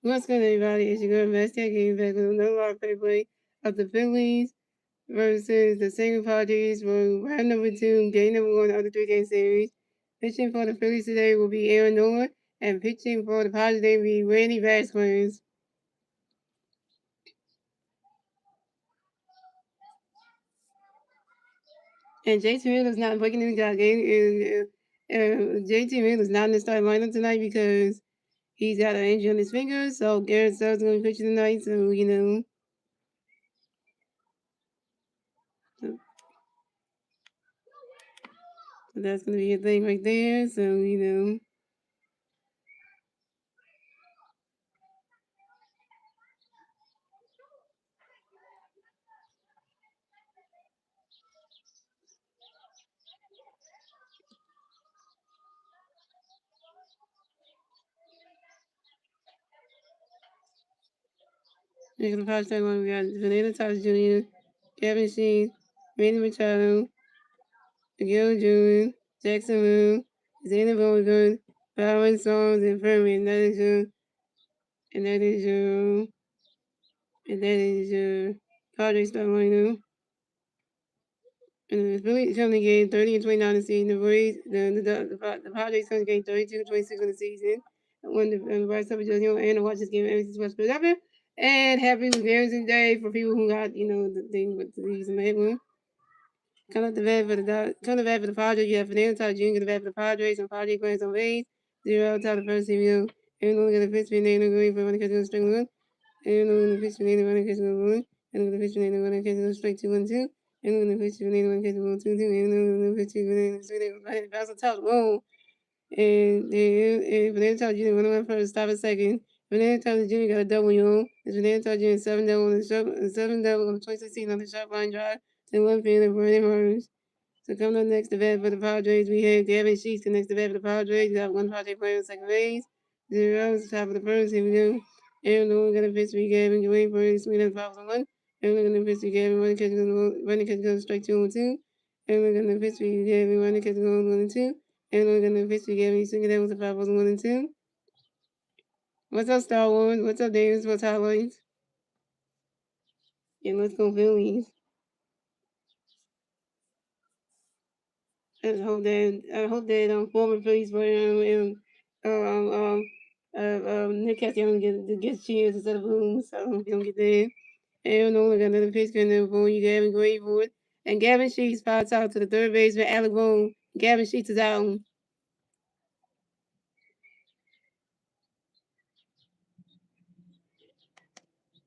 What's good, everybody? It's your girl, Best Game back with another live play of the Phillies versus the Single Padres for round number 2, game number 1 of the 3-game series. Pitching for the Phillies today will be Aaron Nola, and pitching for the Padres will be Randy Vasquez. And JT Miller's not breaking the game. JT Miller's not in the starting lineup tonight because he's got an injury on his finger. So Garrett Stubbs going to be pitching tonight. So, So that's going to be a thing right there. So. Next on the podcast one, we got Fernando Tatis Jr., Kevin Sheen, Manny Machado, Miguel Jr., Jackson Wu, Xander Bogaert, Byron Songs, and Furman. And that is your Padres start lineup. And the Phillies come to game 30 and 29 this season. The Padres come to game 32 and 26 in the season. When the Bryce Harper Jr. and to watch this game every West Philadelphia. And happy Parenting Day for people who got, the thing with the season that one. Come to bat for the Padres. You have Fernando Tatis Jr. the bat for the Padres and Padres players on base. 0 out of the first team. And look at the pitch, and they're going for one catch on string one. And look at the pitch, and they're going to catch on one. And look at the pitch, and they're going to catch on strike 2-1-2. And look at the pitch, and they're going to catch on 2-2. And look at the pitch, and they're going to pass on top. Whoa. And Fernando Tatis Jr. went on first, stop at second. Fernando Tatis Jr. got a double, y'all. Fernando Tatis Jr. 7 double on the 2016 on the sharp line drive to one field of Brandon Mars. So coming up next to bat for the Padres, we have Gavin Sheets next to bat for the Padres. We got one Padre player on second base. 0 outs, top of the first. Here we go. Aaron Nola got a pitch for Gavin. Waiting for his swing at 5-1. And we're going to pitch for Gavin. Running catch goes strike 2-2. And we're going to pitch for Gavin. Running catch goes 1-2. And we're going to pitch for Gavin. Swing it out with the 5-1-2. What's up, Star Wars? What's up, Davis? What's highlights? And let's go Phillies. I hope that former Phillies player Nick Castellanos gets cheers instead of booms, so we don't get that. And Nolan got another pitch coming in for you, Gavin Graywood. And Gavin Sheets spots out to the third baseman, Alec Boone. Gavin Sheets is out.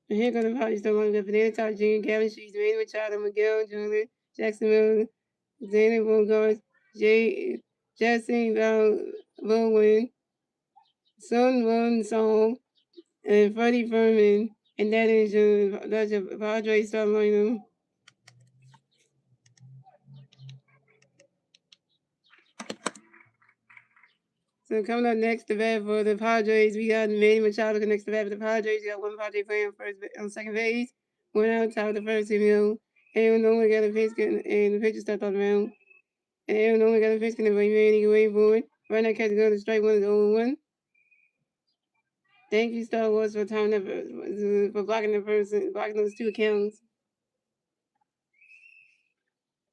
And here comes the party still on the Fernando Tatis Jr., Gavin Sheets, Manny Machado, Miguel Jr., Jackson Miller, Xander Bogaert, Jesse Baldwin, Sun Won Song, and Freddie Furman, and that's your Padres start lineup. So coming up next to bat for the Padres, we got Manny Machado next to bat for the Padres. You got one Padre playing on second base, one out top of the first inning. Aaron Nolan got a pitch, and the pitcher stepped on the mound. And Aaron Nolan got a pitch, and the Manny waiting for it. Right now, catch go to strike one is 0-1. Thank you, Star Wars, for blocking blocking those two accounts.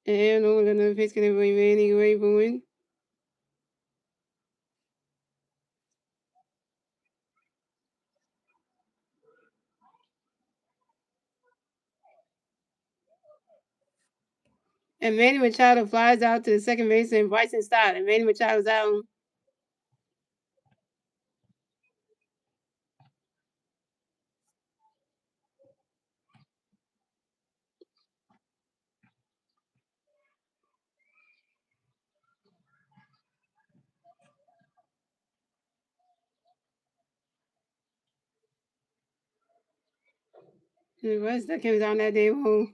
And Aaron Nolan got another pitch, and the Manny waiting for it. And Manny Machado flies out to the second base and Bryson Stott. And Manny Machado's out. The rest that comes on that day home.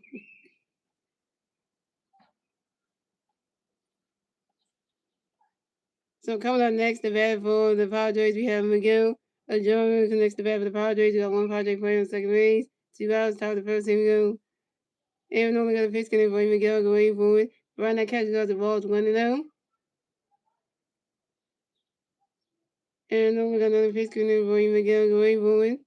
So coming up next, the bat for the Padres, we have Miguel Jones next to bat for the Padres. We got one Padre player on second base. 2 outs, top of the first. Here we go. Aaron Nolan got a pitch for Miguel going for it. Right now, catches out the balls 1-0. Aaron Nolan got another pitch for Miguel going for it.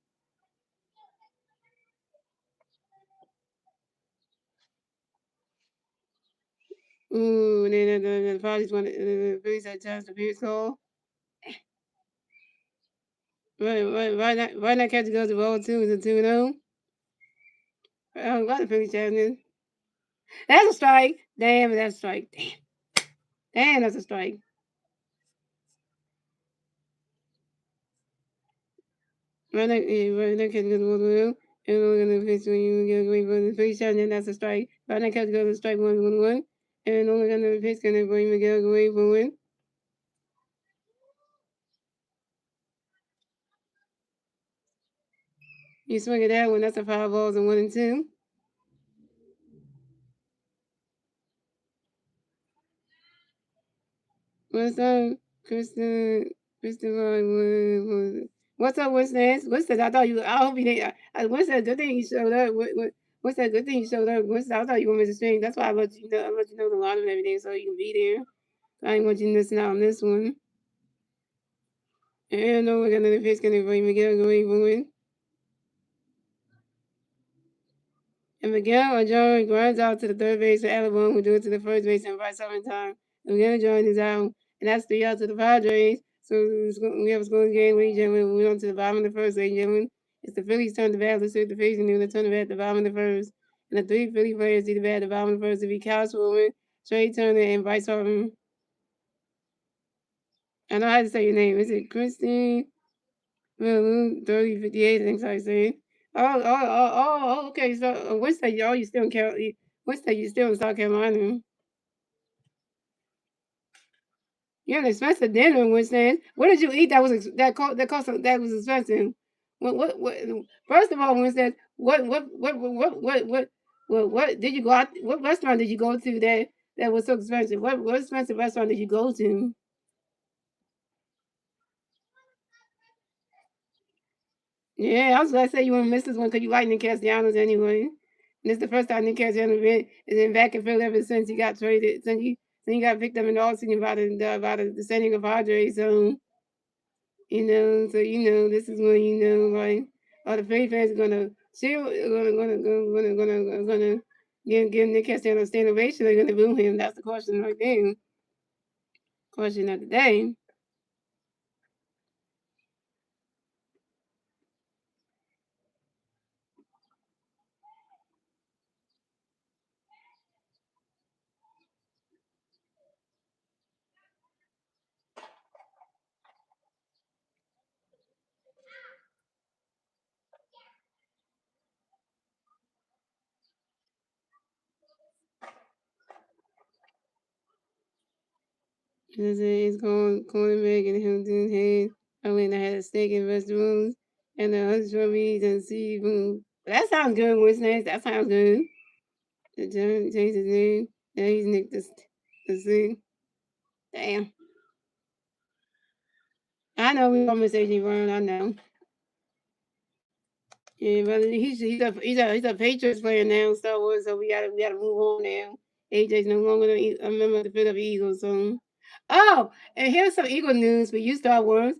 Ooh, and then the Padres won. The Phillies had a chance to Pierce call. Why not catch the goes to roll two? Is it 2-0? Oh, got the Phillies champion. That's a strike. Damn, that's a strike. Damn, that's a strike. Why not catch the goes to roll two? And we're gonna pitch when you get away from the Phillies champion. That's a strike. Why not catch the goes to strike 1-1-1? And only gonna pitch gonna bring Miguel away for win. You swing it that one. That's a 5 balls and 1-2. What's up, Kristen? Christopher? What's up, Winston? Winston, I thought you. I hope you didn't. Winston, good thing you showed up. What's that good thing you showed up? Winston, I thought you were going to miss the stream. That's why I let you know. I let you know the line and everything so you can be there. I didn't want you missing out on this one. And I know we're gonna the pitch gonna bring Miguel going for win. And Miguel or John grinds out to the third base, and Alabama will do it to the first base and vice versa time. And Miguel John is out, and that's 3 out to the Padres. So we have a scoring game, ladies and gentlemen. We're on to the bottom of the first, ladies and gentlemen. It's the Phillies turn to bat. Let's see the Phillies and the turn to bat at the bottom of the first. And the 3 Philly players see the bat at the bottom of the first to be Kyle Swilman, Trey Turner, and Bryce Harper. I know how to say your name. Is it Christine? Well, 3058, I think I said. Okay. So Wednesday, y'all, you still in Wednesday, you still in South Carolina. You had an expensive dinner Wednesday. What did you eat that was that was expensive? What? First of all, Wednesday, what did you go out? What restaurant did you go to that was so expensive? What expensive restaurant did you go to? Yeah, I was gonna say you want to miss this one because you like Nick Castellanos anyway. And this is the first time Nick Castellanos been back in Philly ever since he got traded, since he got picked up in the offseason by the San Diego Padres. So this is when like all the Philly fans are gonna chill, gonna give Nick Castellanos a standing ovation. They're gonna boo him. That's the question right there. Question of the day. It's going cornerback and Hilton head. Atlanta had a steak and vegetables and the hundred strawberries and seafood. That sounds good, Winston. That sounds good. The John changed his name. Now he's Nick the thing. Damn. I know we all miss AJ Brown. I know. Yeah, but he's a Patriots player now, Star Wars. So we gotta move on now. AJ's no longer a member of the Philadelphia Eagles. So, oh, and here's some Eagle news for you, Star Wars.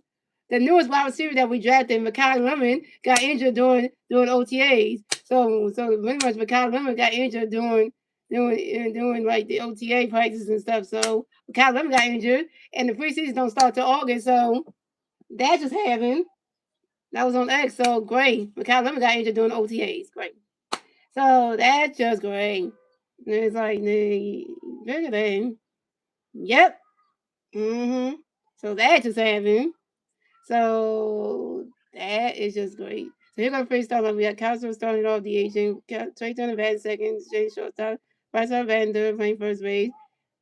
The newest wide receiver that we drafted, Mekhi Lemon, got injured during OTAs. So pretty much Mekhi Lemon got injured doing like the OTA practices and stuff. So Mekhi Lemon got injured, and the preseason don't start till August. So that just happened. That was on X, so great. Mekhi Lemon got injured doing OTAs. Great. So that's just great. And it's like, bigger than. Yep. Mm-hmm. So that just happened. So that is just great. So here goes first start. We got Castro starting off the Asian. Trey Turner batting second. Jay shortstop. Bryce batting third, playing first base.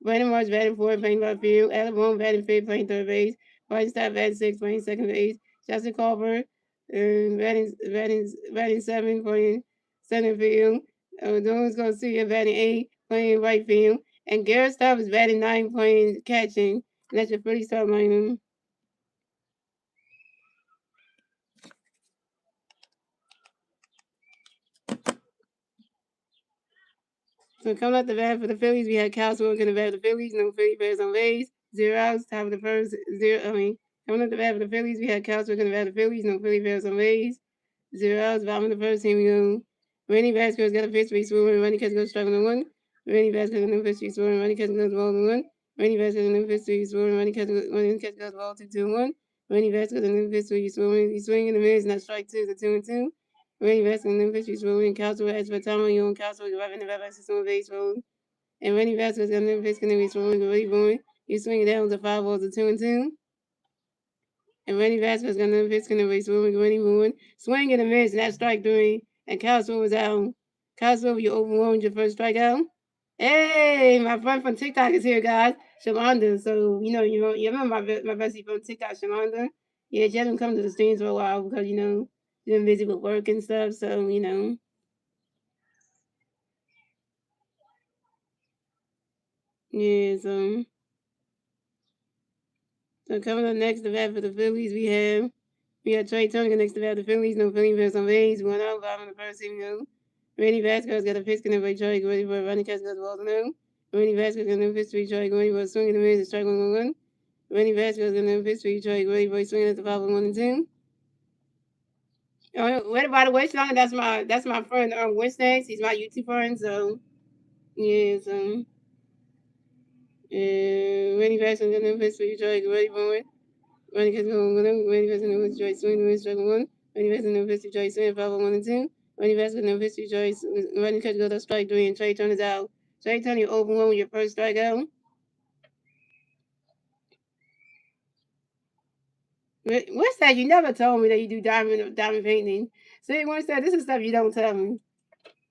Brandon Marsh batting fourth, playing left field. Alabama batting fifth, playing third base. Bryce Stott batting sixth, playing second base. Justin Culver batting seventh, playing center field. Jones Garcia batting eighth, playing right field. And Garrett Stubb is batting ninth, playing catching. And that's your first start lineup. So coming out the bat for the Phillies, we had Cal Swank in the bat for the Phillies, no Philly players on base, 0 outs, top of the first, coming out the bat for the Phillies, we had Cal Swank in the bat for the Phillies, no Philly players on base, 0 outs, bottom of the first, here we go. Randy Vasquez got a pitch, base swimmer, Randy Catch goes strike on the one. Randy Vasquez and Memphis Street scoring. Randy catches goes ball 1. Randy Vasquez and Memphis Street scoring. Randy catches goes ball 2-1. Randy Vasquez and Memphis Street scoring. He's swinging the mids, not strike 2 to 2-2. Randy Vasquez and Memphis Street scoring. Castro has for time on you on Castro. You're right in the back on base road. And Randy Vasquez and Memphis going to be scoring. Really going. He's swinging down to 5 balls to 2-2. And Randy Vasquez going to pitch going to be swinging. Randy moving. Swing and a miss, not strike 3. And Castro was out. Castro, you overwhelmed your first strikeout. Hey, my friend from TikTok is here, guys. Shalonda. So, you remember my bestie from TikTok, Shalonda? Yeah, she hasn't come to the streams for a while because, she's been busy with work and stuff. So, Yeah, so coming up next to bat for the Phillies, we have Trey Turner next to bat the Phillies. No Philly fans on base. 1-out, bottom of the first inning. Randy Vasquez got a pitch connect by Trey. Ready for a running catch goes balls no. Randy Vasquez got no pitch to Trey. Going for a swing in the middle. Strike 1-1. Randy Vasquez got no pitch to Trey. Ready for a swing at the 5-1-2. Wait, by the way, Shalana, that's my friend Wednesdays. He's my YouTube friend. So yeah, so Randy Vasquez got no pitch to Trey. Ready for it. Running catch goes Randy Vasquez got no pitch to Trey. Swing in the middle. Strike 1. Randy Vasquez got no pitch to Trey. Swing 5-1-2. Randy Vasquez no pitch to Trey. Running catch goes to strike 3 and Trey Turner's out. Trey Turner, you overwhelmed with your first strikeout. What's that? You never told me that you do diamond painting. See, what's that? This is stuff you don't tell me.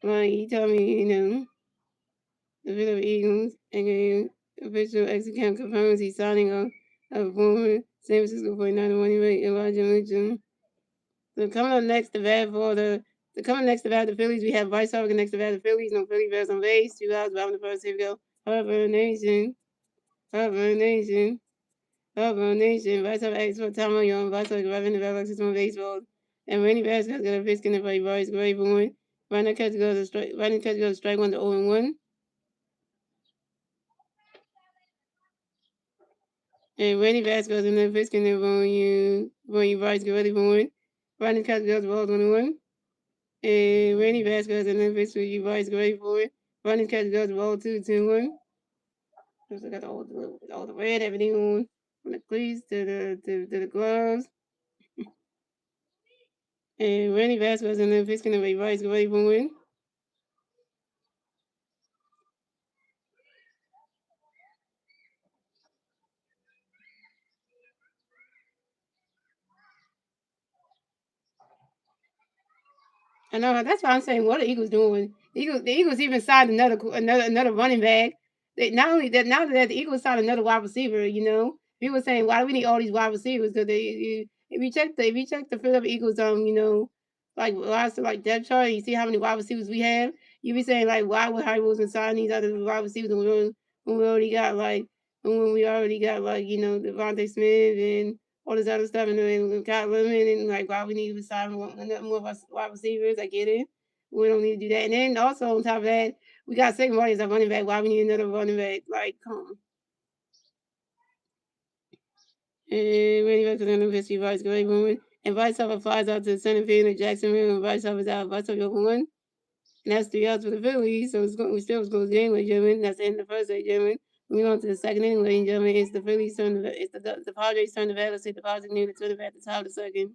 Like you tell me, the Philadelphia Eagles and official execute confirms he's signing a former San Francisco 49er running back Elijah Mitchell. So coming next to bat the Phillies, we have Bryce Harper next to bat the Phillies. No Philly Bears on base. 2 outs, bottom of the first. Here we go. Harper Nation. Harper Nation. Nation, Vice of X for Tom Young, Vice of Reverend Alexis on baseball, and Randy Vasquez got a pitch in the play, Bryce Gray Bourne. Running catch goes to strike 1 to 0-1. And Randy Vasquez in the pitch in the you Bryce Gray Bourne. Running catch goes balls 1-1. And Randy Vasquez in the pitch for you Bryce Gray Bourne. Running catch goes ball 2-1. So got all the red, everything on from the cleats to the gloves. And Randy Vasquez and then Fisk and Bryce Gray Bourne. I know that's why I'm saying what are the Eagles doing? The Eagles even signed another running back. Not only that, now that the Eagles signed another wide receiver, people saying why do we need all these wide receivers? Because if you check the Philadelphia Eagles like depth chart, and you see how many wide receivers we have. You be saying like why would Harry Wilson sign these other wide receivers when we already got Devontae Smith and all this other stuff, and then got women, and like why we need to sign more wide receivers. I get it. We don't need to do that. And then also on top of that, we got second running as a running back. Why we need another running back? Like, come on. And running back to the history, Vice great woman. And Vice Hopper flies out to the center field in Jacksonville, and Vice Hopper's out. Vice Hopper open 1. And that's 3 outs for the Phillies. So we still was going game, ladies and gentlemen. That's the end of the first, ladies and gentlemen. Moving on to the second inning, ladies and gentlemen. It's the Phillies turn. It's the Padres turn to bat. Let's see the Padres near the turn at the top of the second.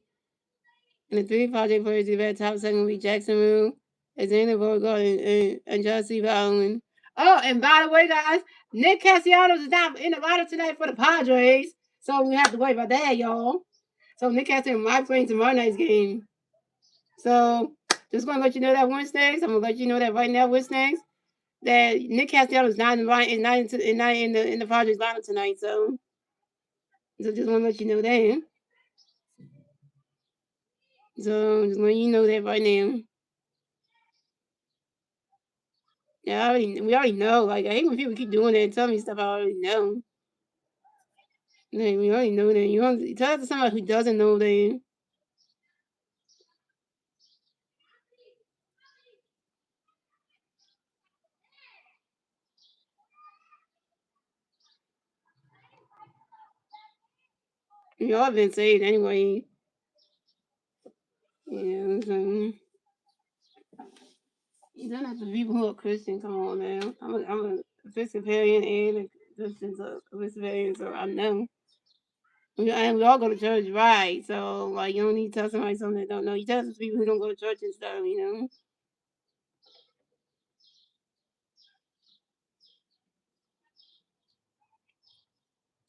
And the 3 Padres players to bat top second will be Jacksonville, Xander Bogaert, and Jesse Allen. Oh, and by the way, guys, Nick Castellanos is not in the lineup tonight for the Padres. So we have to worry about that, y'all. So Nick Castellanos might play in tomorrow night's game. So just gonna let you know that Wednesdays. I'm gonna let you know that right now, Wednesdays, that Nick Castellanos is not in the line, is not in the Padres lineup tonight. So just wanna let you know that. So just letting you know that right now. Yeah, we already know. Like I hate when people keep doing that and tell me stuff I already know. Like, we already know that. You don't tell that to somebody who doesn't know that. You all been saved anyway. Yeah, so You don't have to people who are Christian. Come on now. I'm a Episcopalian and a Christian, so Episcopalian, so I know. And we all go to church, right? So like, you don't need to tell somebody something they don't know. You tell some people who don't go to church and stuff, you know.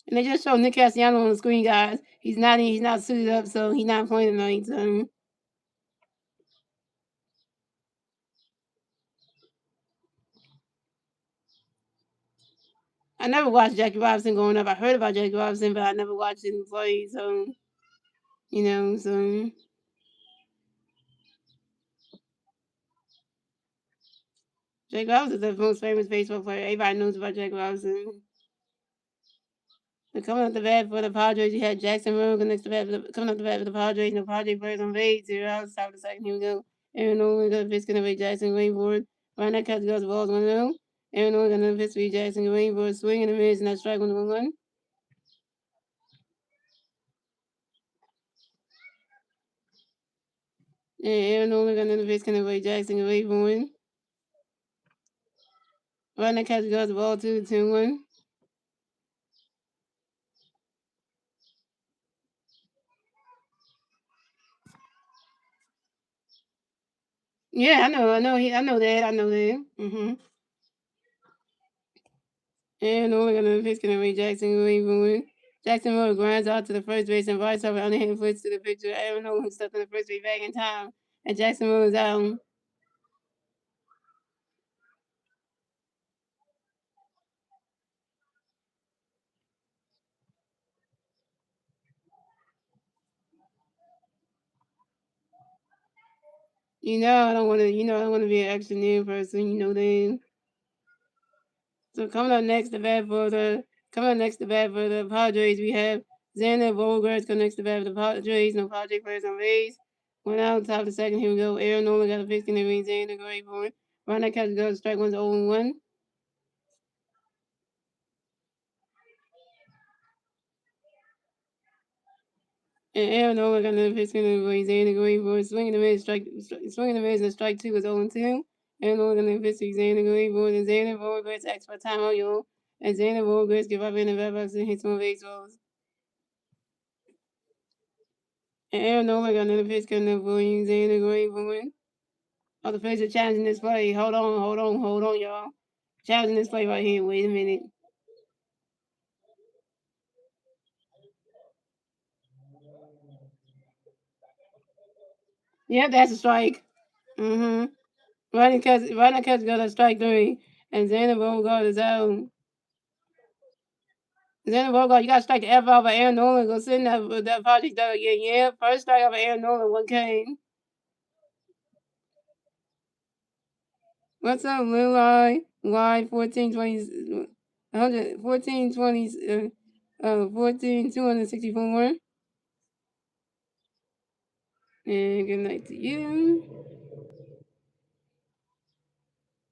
And they just show Nick Castellanos on the screen, guys. He's not suited up, so he's not playing tonight. So I never watched Jackie Robinson growing up. I heard about Jackie Robinson, but I never watched him play. So you know, so Jackie Robinson is the most famous baseball player. Everybody knows about Jackie Robinson. Coming up the bat for the Padres, you had Jackson Rowan next to bat coming up the bat for the Padres. No Padres players on base. 0 out. Top of the second. Here we go. Aaron Nolan got a pitch going to Jackson Rainboard. Right now, catch goes the balls 1-0. Aaron Nolan got another pitch for Jackson Rainboard. Swing in the mids and that strike 1-1. And Aaron Nolan got another pitch going to Jackson Rainboard. Right now, catch goes the ball 2-1. Yeah, I know that. And only gonna pitch can away Jackson Williams. Jackson Miller grinds out to the first base and vice over underhand flips to the pitcher. Aaron Nolan stuck in the first base back in time. And Jackson Miller's out. I don't wanna be an extra near person, you know that. So coming up next to bat for the Padres, we have Xander Bogaerts coming next to bat for the Padres. No Padres players on base. One out, top of the second. Here we go. Aaron Nolan got a pitch in the ring. Xander great for it. Run that catch goes strike one's 0-1. And Aaron Nolan got another pitch in the ring. Xander great for it. Swinging the miss and strike two is 0-2. Aaron Nolan got another pitch to Xander great for it. And Xander Bogaerts asks for timeout, yo. And Xander Bogaerts give up in the bat box and hits one base balls. And Aaron Nolan got another pitch coming up for you. Xander great for it. Oh, the Phillies are challenging this play. Hold on, y'all. Challenging this play right here. Wait a minute. Yep, that's a strike. Mm-hmm. Running catch got a strike three. And Xander Bogart is out. Xander Bogart, you got to strike the F out of Aaron Nolan. Go sit in that project dog again. Yeah, first strike out of Aaron Nolan, one came. What's up, Lil Y 1420, 100, 1420, 264. And good night to you.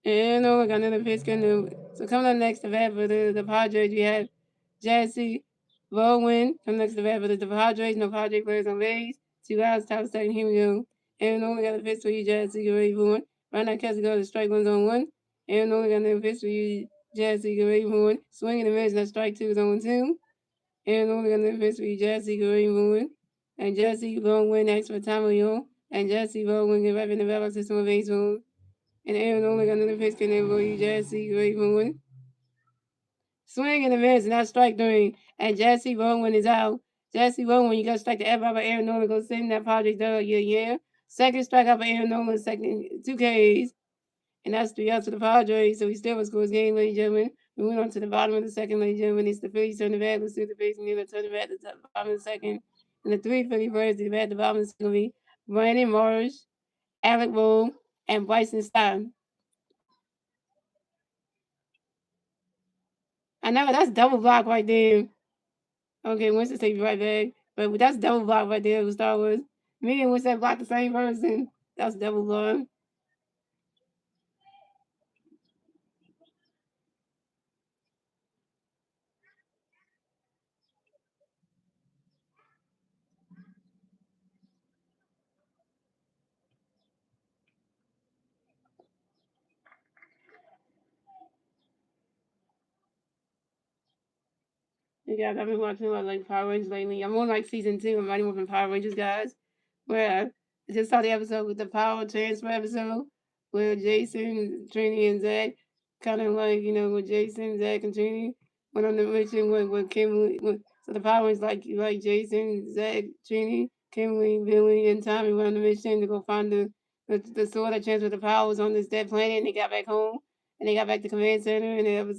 And we got another pitch coming. So coming up next to bat for the Padres, we have Jesse Bowen. Coming next to bat for the Padres. No Padres players on base. 2 outs, top of second. Here we go. And only got a pitch for you, Jesse. Get ready for one. Right now, catch go to strike one's on one. And only got another pitch for you, Jesse. Get ready for one. Swinging the miss. That strike two is on two. And only got another pitch for you, Jesse. Get ready for one. And Jesse Bowen next for time of you. And Jesse Bowen get right in the battle system of baseball. And Aaron only got another pitch connect for you, Jesse Ravenwood. Swing and a miss, and that's strike three. And Jesse Bowman is out. Jesse Bowman, you got to strike the F out of Aaron Nolan. Go sit in that project dog. Yeah. Second strike out of Aaron Nolan, second 2 Ks. And that's 3 outs for the Padres. So he still will score his game, ladies and gentlemen. We went on to the bottom of the second, ladies and gentlemen. It's the Phillies turn the bat. Let's see the base and then turn the bat to the bottom of the second. And the three Philly players to the bat at the bottom of the second will be Brandon Marsh, Alec Bowl, and Bryson Stein. I know that's double block right there. Okay, Winston take you right back. But that's double block right there with Star Wars. Me and Winston block the same person. That's double block. guys, I've been watching a lot of like Power Rangers lately. I'm on like season 2. I'm writing from Power Rangers, guys. Where I just saw the episode with the power transfer episode where Jason, Trini, and Zach kind of like, with Jason, Zach, and Trini went on the mission with Kimberly. So the Power Rangers like Jason, Zach, Trini, Kimberly, Billy, and Tommy went on the mission to go find the sword that transferred the powers on this dead planet, and they got back home. And they got back to command center, and the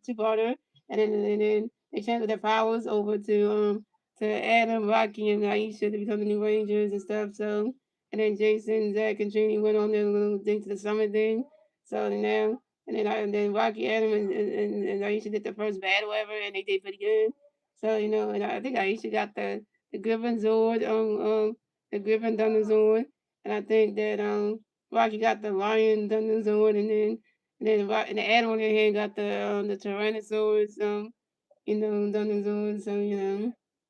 two-parter, and then they transferred their powers over to Adam, Rocky, and Aisha to become the new Rangers and stuff. So, and then Jason, Zach, and Trini went on their little thing to the summit thing. So now, and then Rocky, Adam, and Aisha did the first battle ever, and they did pretty good. So and I think Aisha got the Griffin Zord, the Griffin Thunder Zord, and I think that Rocky got the Lion Thunder Zord, and the Adam on their hand got the Tyrannosaurus Thunder Zord. So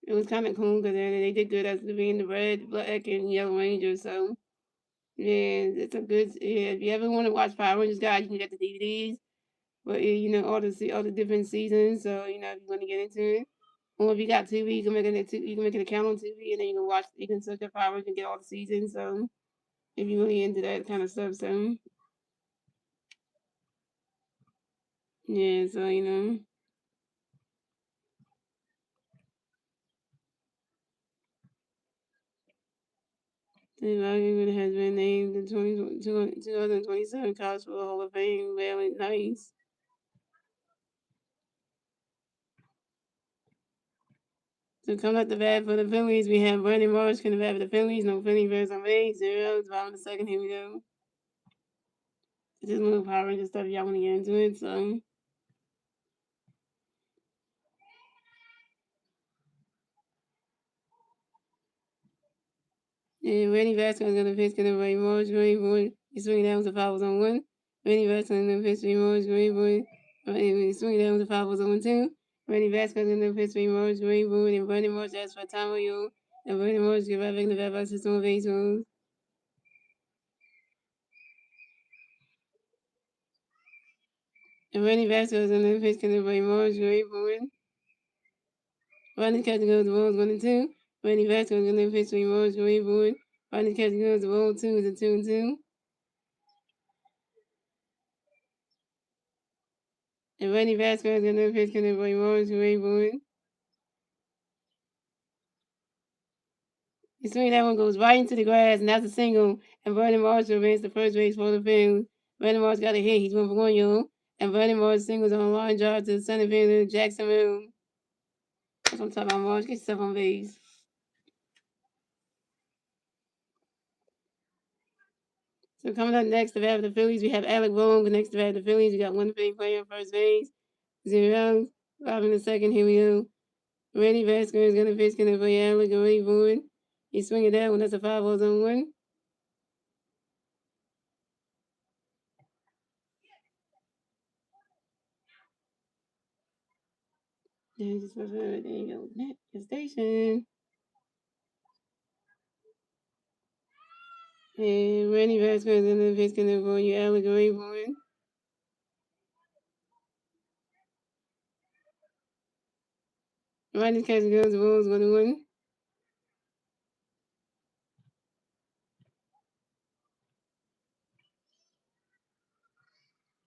it was kind of cool because they did good as being the red, black, and yellow Rangers. So yeah, it's a good. Yeah, if you ever want to watch Power Rangers, guys, you can get the DVDs. But all the different seasons. So if you want to get into it, or if you got TV, you can make an account on TV, and then you can watch. You can search up Power Rangers and get all the seasons. So if you're really into that kind of stuff, so yeah, so the argument has been named the 2027 College Football Hall of Fame. Very nice. So coming up the bat for the Phillies, we have Brandon Marsh coming bat for the Phillies. No Philly Bears on base. 0. Bottom of the second. Here we go. Just little Power Ranger stuff. Y'all want to get into it. So yeah, Randy Vasquez going to pitch. Going to Brandon Marsh. Great boy. He's swinging down with the foul was on 1. Randy Vasquez going to pitch. Marsh. Great boy. He's swinging down with the foul was on 2. Randy Vasquez going to pitch. Marsh. Great boy. And Brandon Marsh asks for time of you. And Brandon Marsh give back the bat by system of baseball. And Randy Vasquez going to pitch. Going to Brandon Marsh. Great boy. Ronnie catch goes the balls 1 and 2. Randy Vasquez going to pitch 3 balls. Great boy. Ronnie catch goes the ball 2 is a 2 and 2. And Randy Vasquez going to pitch. Going to Brandon Marsh. Great boy. He swing that one goes right into the grass, and that's a single. And Vernon Marshall advanced to first base for the Phillies. Vernon Marshall got a hit. He's 1 for 1, yo. And Vernon Marshall singles on a line drive to the center fielder, Jackson Moon. That's what I'm talking about, Marsh. Get yourself on base. So coming up next to bat for the Phillies, we have Alec Bohm. Next to bat for the Phillies, we got one big player on first base. 0. 5 in the second. Here we go. Randy Vasquez is going to pitch. Going to play Alec. Away forward. He's swinging that one. That's a 5 balls on 1. There you go. Next station. And Randy Vasquez in the pitch going for you, Alec Rayburn. Randy catch goes the Bulls 1-1.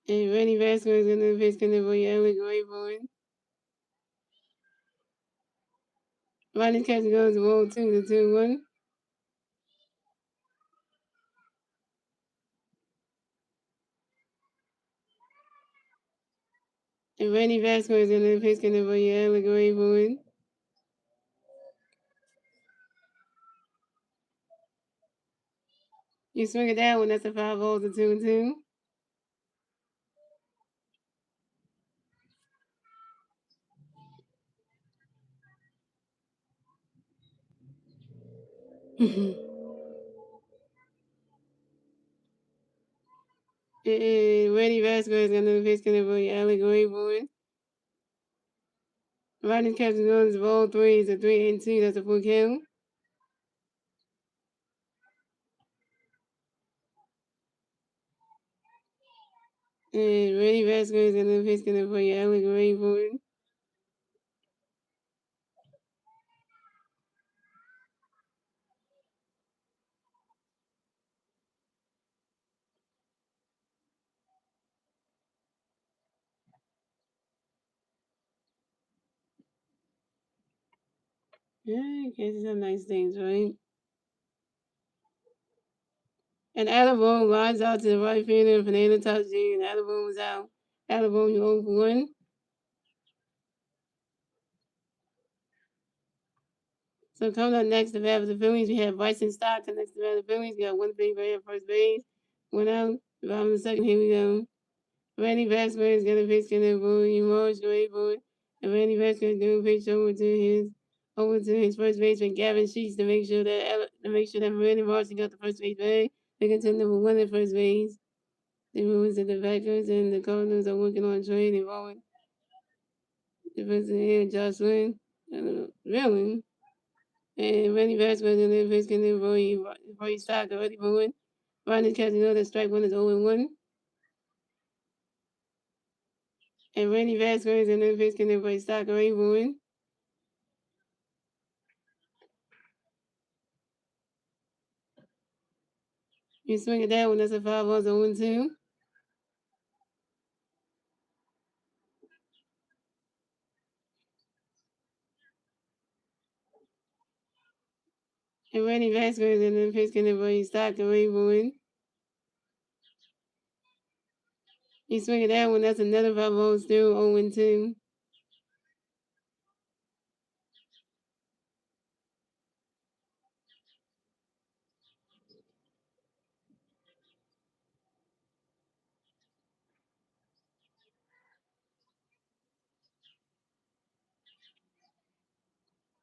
And Randy Vasquez in the pitch going for you, Alec Rayburn. Randy catch goes the Bulls 2-1. And Randy Vasquez in the pitch going for you, Alec Rayburn. You swing it down when that's a 5 balls to 2-2. And Randy Vasquez in the pitch going for you, Alec Rayburn. Randy catch goes the ball 3 is a 3-2. That's a full count. And Randy Vasquez in the pitch going for you, Alec Rayburn. Yeah, catches some nice things, right? And Alabama lines out to the right fielder, and Fernando touches you, and Alabama was out. Alabama, you 0 for 1. So coming up next, the bat for the Phillies, we have Bryson Stockton next to the Phillies. We got one big right at first base. One out. Bottom of the second, here we go. Randy Vasquez is going to pitch to the Bowie Morris straight for it. And Randy Vasquez is going to pitch over to his first baseman Gavin Sheets to make sure that Randy Morrison got the first base bag. They continue number one at first base. The rumors that the Packers and the Cardinals are working on a trade involving defensive end Jocelyn. Really? And Randy Vasquez and then pitching the Bowie stock already moving. Ronnie catching another strike one is 0-1. And Randy Vasquez and then pitching the Bowie stock already moving. You swing at that one, that's a 5-1, 0-2. And Randy Vasquez and then pitching the Bowie stock already moving. You swing at that one, that's another 5-0, still 0-2.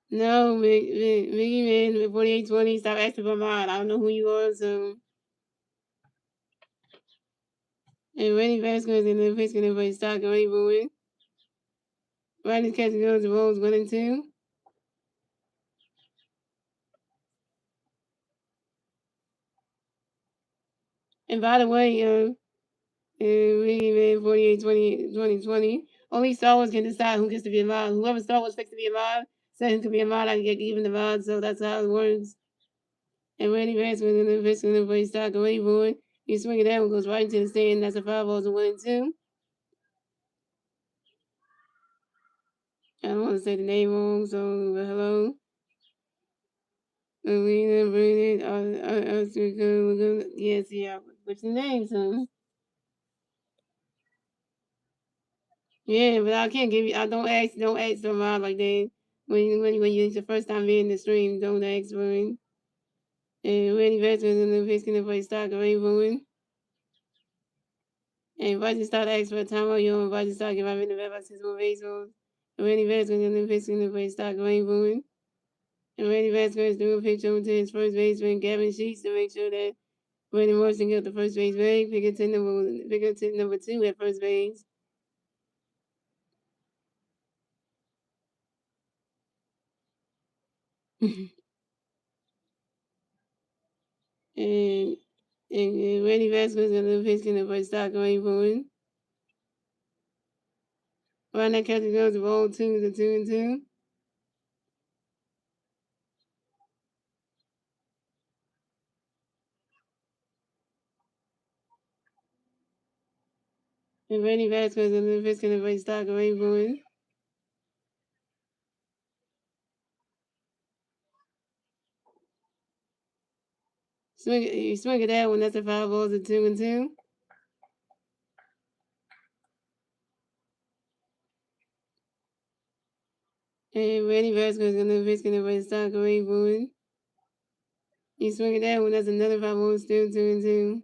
No, Mickey Man, 4820, stop asking for mine. I don't know who you are, so. And Randy Vasquez and then pitching the Bowie stock already moving. Ronnie catching goes the Bulls 1-2. And by the way, Mickey Man, 4820, only Star Wars can decide who gets to be alive. Whoever Star Wars picks to be alive said who could be alive, I can get even the mod, so that's how it works. And Randy Vasquez and then pitching the Bowie stock already moving. You swing it that one goes right into the stand. That's a 5-0, 1-2. I don't want to say the name wrong, so hello. Alina, Brandon, yes, yeah. What's the name, son? Yeah, but I can't give you. I don't ask somebody like that. When you it's your first time being in the stream, don't ask for it. And Randy Veterans and the Piskin and play stock of Rainbowing. And if I just start asking for a timeout, you know, if I just start giving in the red boxes with baseball. And Randy Veterans and the Piskin and play stock of Rainbowing. And Randy Vasquez doing a picture to his first baseman, Gavin Sheets, to make sure that Brandon Morrison got the first base bag. Pick up to number 2 at first base. and and Randy Vasquez got the pitch in the first stock going for. Right now, catcher goes to roll 2 to 2-2. And Randy Vasquez and the pitch in the first stock going for. You swing at that one, that's a 5-0 to 2-2. And Randy Vasquez and the pitch in the first stock going for. You swing at that one, that's another 5-0, still 2-2.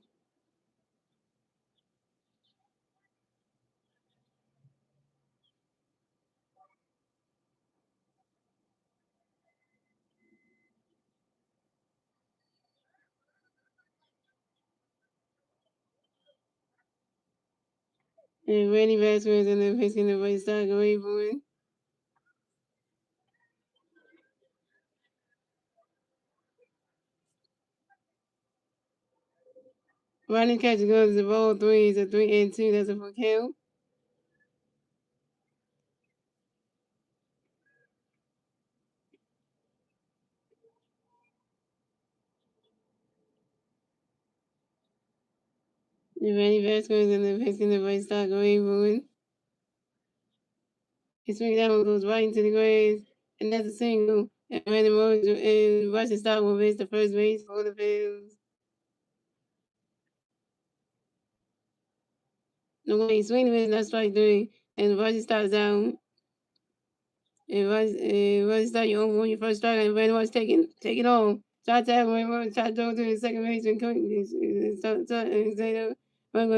And Randy Vasquez and the pitch in the first stock going for. Running catch goes to roll 3 is a 3-2, that's a full count. And Randy Vasquez and the pitch in the first stock going for. He swings that one goes right into the grass, and that's a single. And Randy Moss and Russian Stock will miss the first base for the Phillies. The way swinging is not strike three, and Russian Stock down. Russian Stock you on your first strike, and Randy Moss take it on. Try to tackle Randy Moss, try to throw to the second baseman, couldn't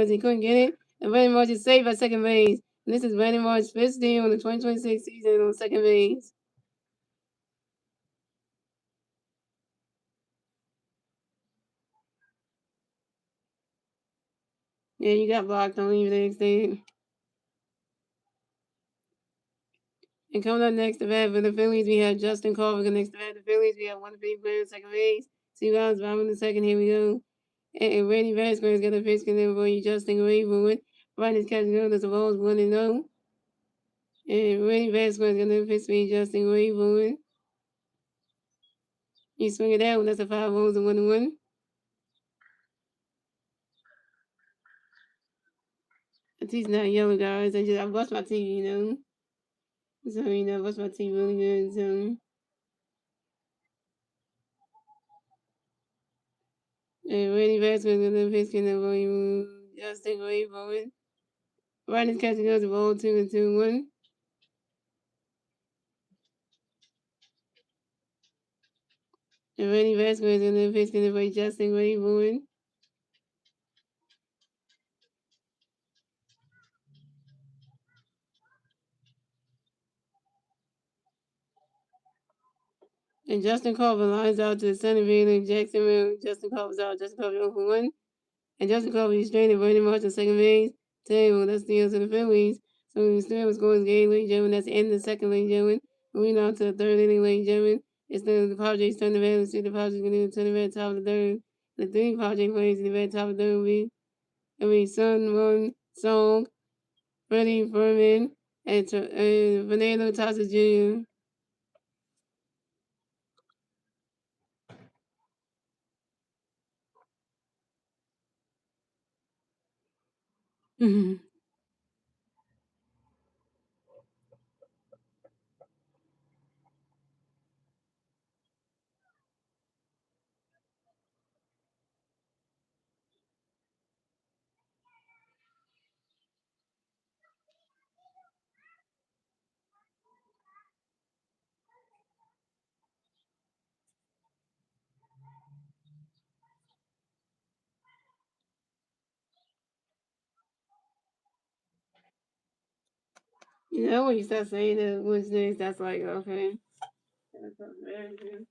he couldn't get it. And Randy Moss is saved at second base. And this is Randy Moss' fifth steal in the 2026 season on second base. Yeah, you got blocked on leave the next day. And coming up next to bat for the Phillies, we have Justin Carver. Next to bat the Phillies, we have one big player second base. 2 rounds, bottom in the second. Here we go. And Randy Vasquez got a pitch in for you, Justin Greenwood. Right is catching up. The ball's 1-0. And Randy Vasquez got a pitch for you, Justin Greenwood. You swing it out. That's a 5 balls and 1-1. The team's not yellow, guys. I watched my TV, you know. So, I watched my TV really good. So, and Randy Vasquez got a pitch for you, Justin Greenwood. Right is catching up. The ball 2-2-1. And Randy Vasquez in the pitch going to Justin Greenwood. And Justin Culver lines out to the center field in Jacksonville. Justin Culver's out. Justin Culver 0 for 1. And Justin Culver is stranded Randy Marsh at second base. Table, that's the to the Phillies. So we still was going game, ladies and gentlemen. That's the end of the second, ladies and gentlemen. Moving on to the third inning, ladies and gentlemen. It's the Padres turn the bat. Let's see the Padres going to turn the bat top of the third. The three Padres players in the bat top of the third will be Sun, Run, Song, Freddie Furman, and Fernando Tatis Jr. You know, when you start saying that what's next, that's like, okay. That's very good.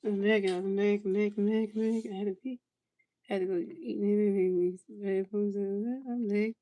I'm back, I'm back, I'm back, I'm back, I'm back. I had to pee. Had to go eat these bad foods. I'm back.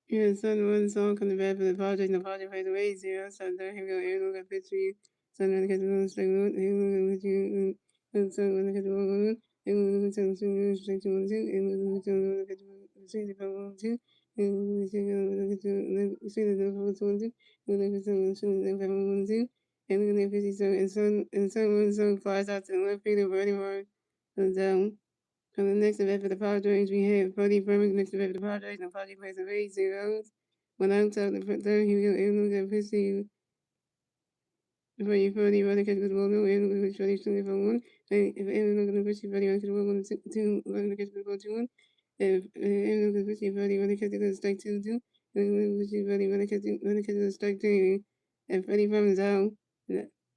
Yeah, son, one song coming back for the project, the project plays away zero. So there he go, Aaron look at picture you. Son, when the kids will stay with you, with you, and son, when the kids will and when the kids will straight to one two, and when the kids will say the power one two, and when the kids will say the power one two, and when the kids will say the power one two, and when the kids so and son one song flies out to the left field, running hard, and down. On the next event for the Padres, we have Buddy Berman next event for the Padres, and Padres plays a race zeros. When I'm telling the third, he will able to pursue before you further you rather catch the ball, no, and look at the shooting for one. If anyone look at the pussy, buddy, I could roll on two, rather catch the ball 2-1. If anyone look at the pussy, buddy, rather catch the strike 2-2. And pussy, buddy, rather catch the strike 3. And Freddie Berman's out.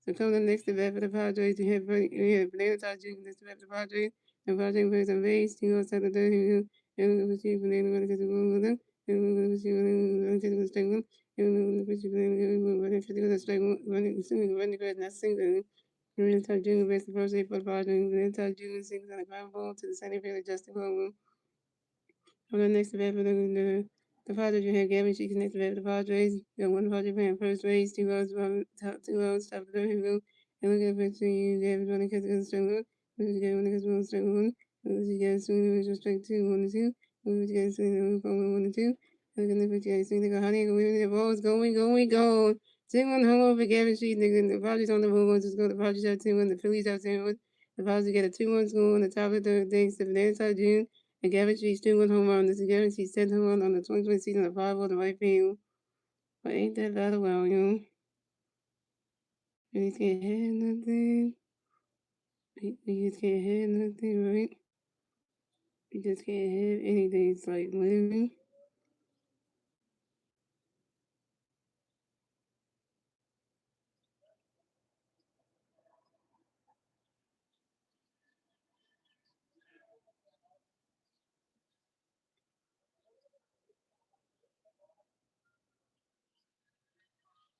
So coming up next event for the Padres, we have Banana Todd Jr. next event for the Padres. And Padres plays on base, he goes out the third, and look at the pussy, Banana, rather catch the ball with them. And look at the pussy, rather catch the strike 1. And the pussy, rather catch the strike 1, running good, not single. Banana Todd Jr. makes the first save for the Padres. Banana Todd Jr. sings on a ground ball to the center fielder, Justin Coleman. On the next event for the Padres, you have Gavin Sheets next event for the Padres. You one Padre playing first base, two outs, top of the hill. And look at the picture, you Gavin running because it's straight one. Look at Gavin because it's straight one. Look at Gavin swinging with straight 2, 1 2. Look at Gavin swinging 1 2. Look at the picture, I see the honey, the ball's going. 2-1 home over Gavin Sheets. The Padres on the road, just go. The Padres have 2-1, the Phillies have 2-1. The Padres get a 2-1 score on the top of the third, thanks to Vanessa June. And guaranteed still went home run. This is guaranteed sent home run on the 2020 season of 5 on the right field. But ain't that battle well, you know? We just can't have nothing. We just can't have nothing, right? We just can't have anything. It's like living.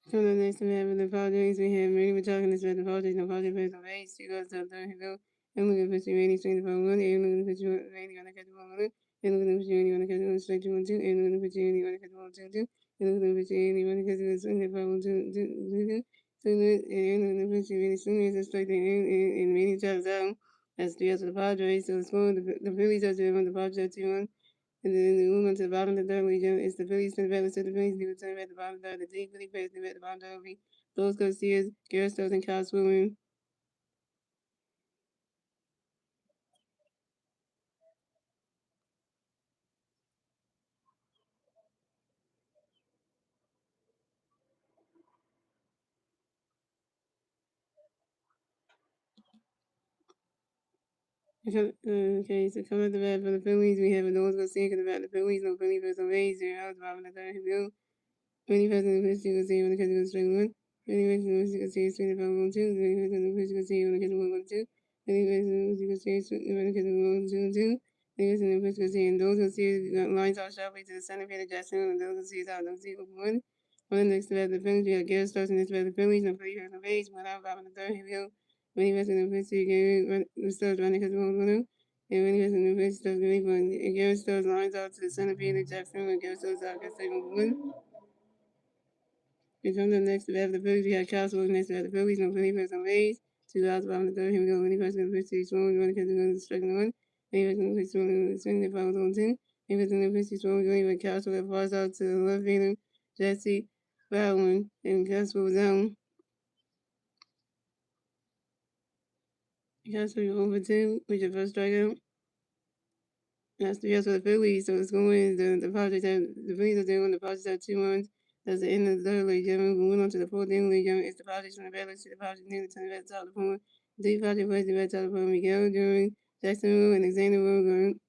So the next we have the Padres, we have Randy Machado this the Padres, no Padres plays the race, she goes to the third hill, and look at the pitcher Randy straight to one, and look at the pitcher Randy on the catch one, and look at the pitcher Randy on the catch one straight to 1 2, and look at the pitcher Randy on the catch 1 2 2, and look at the pitcher Randy on the catch one swing to 1 2 2 2, so and look at the pitcher Randy swinging is straight to and Randy chops out. That's the rest of the Padres, so the score the Phillies are 2-1, the Padres are 2-1. And then we move on to the bottom of the third region. It's the Phillies and the Phillies. So the Phillies do return at the bottom of the third. The Deep Philly Phillies at the bottom of the third. Those Garcias, Garrett Stokes, and Kyle Swilling. Okay, so coming at the bat for the Phillies, we have those Garcia at the bat. The Phillies, no Philly versus Rays. They're out the bottom of the third. Here we go. Many fans in the pitch, you can see when the catch goes straight one. Many fans in the pitch, you can see straight about 1 2. Many fans in the pitch, you can see when the catch 1 1 2. Many fans in the pitch, you can see straight when the catch 1 2 2. Many fans in the pitch, you can see, and those can see lines out sharply to the center fielder Jackson, and those can see is out. Those see open one. On the next bat, the Phillies, we have Garrett Stokes in this bat, the Phillies, no Philly versus Rays. One out, bottom of the third. Here we go. Many fans in the pitch, you can Stokes running catch 1 1 2. And when he was in the pitch, Stokes really fun. And Garrett Stokes lines out to the center fielder Jackson, and Garrett Stokes out, gets 1 1. We come to the next we have the Phillies. We have Castles next. We have the Phillies. No Philly person raised. 2 outs, bottom of the third. Here we go. Any person in the pitch, he's swung. We want to catch the striking one. Any person in the pitch, swing the foul on 10. Any person in the pitch, he's swung. We're going to Castle that falls out to the left fielder, Jesse Baldwin. And Castle was down. Castle over 2 with your first strikeout. That's the rest of the Phillies. So it's going the Padres have the Phillies are doing the Padres have 2 runs. That's the end of the third league. We went on to the fourth inning league. It's the Padres and the Padres. The Padres nearly to the red top of the point. The Padres plays the red top of the point. Miguel during Jacksonville and Alexander Rogan.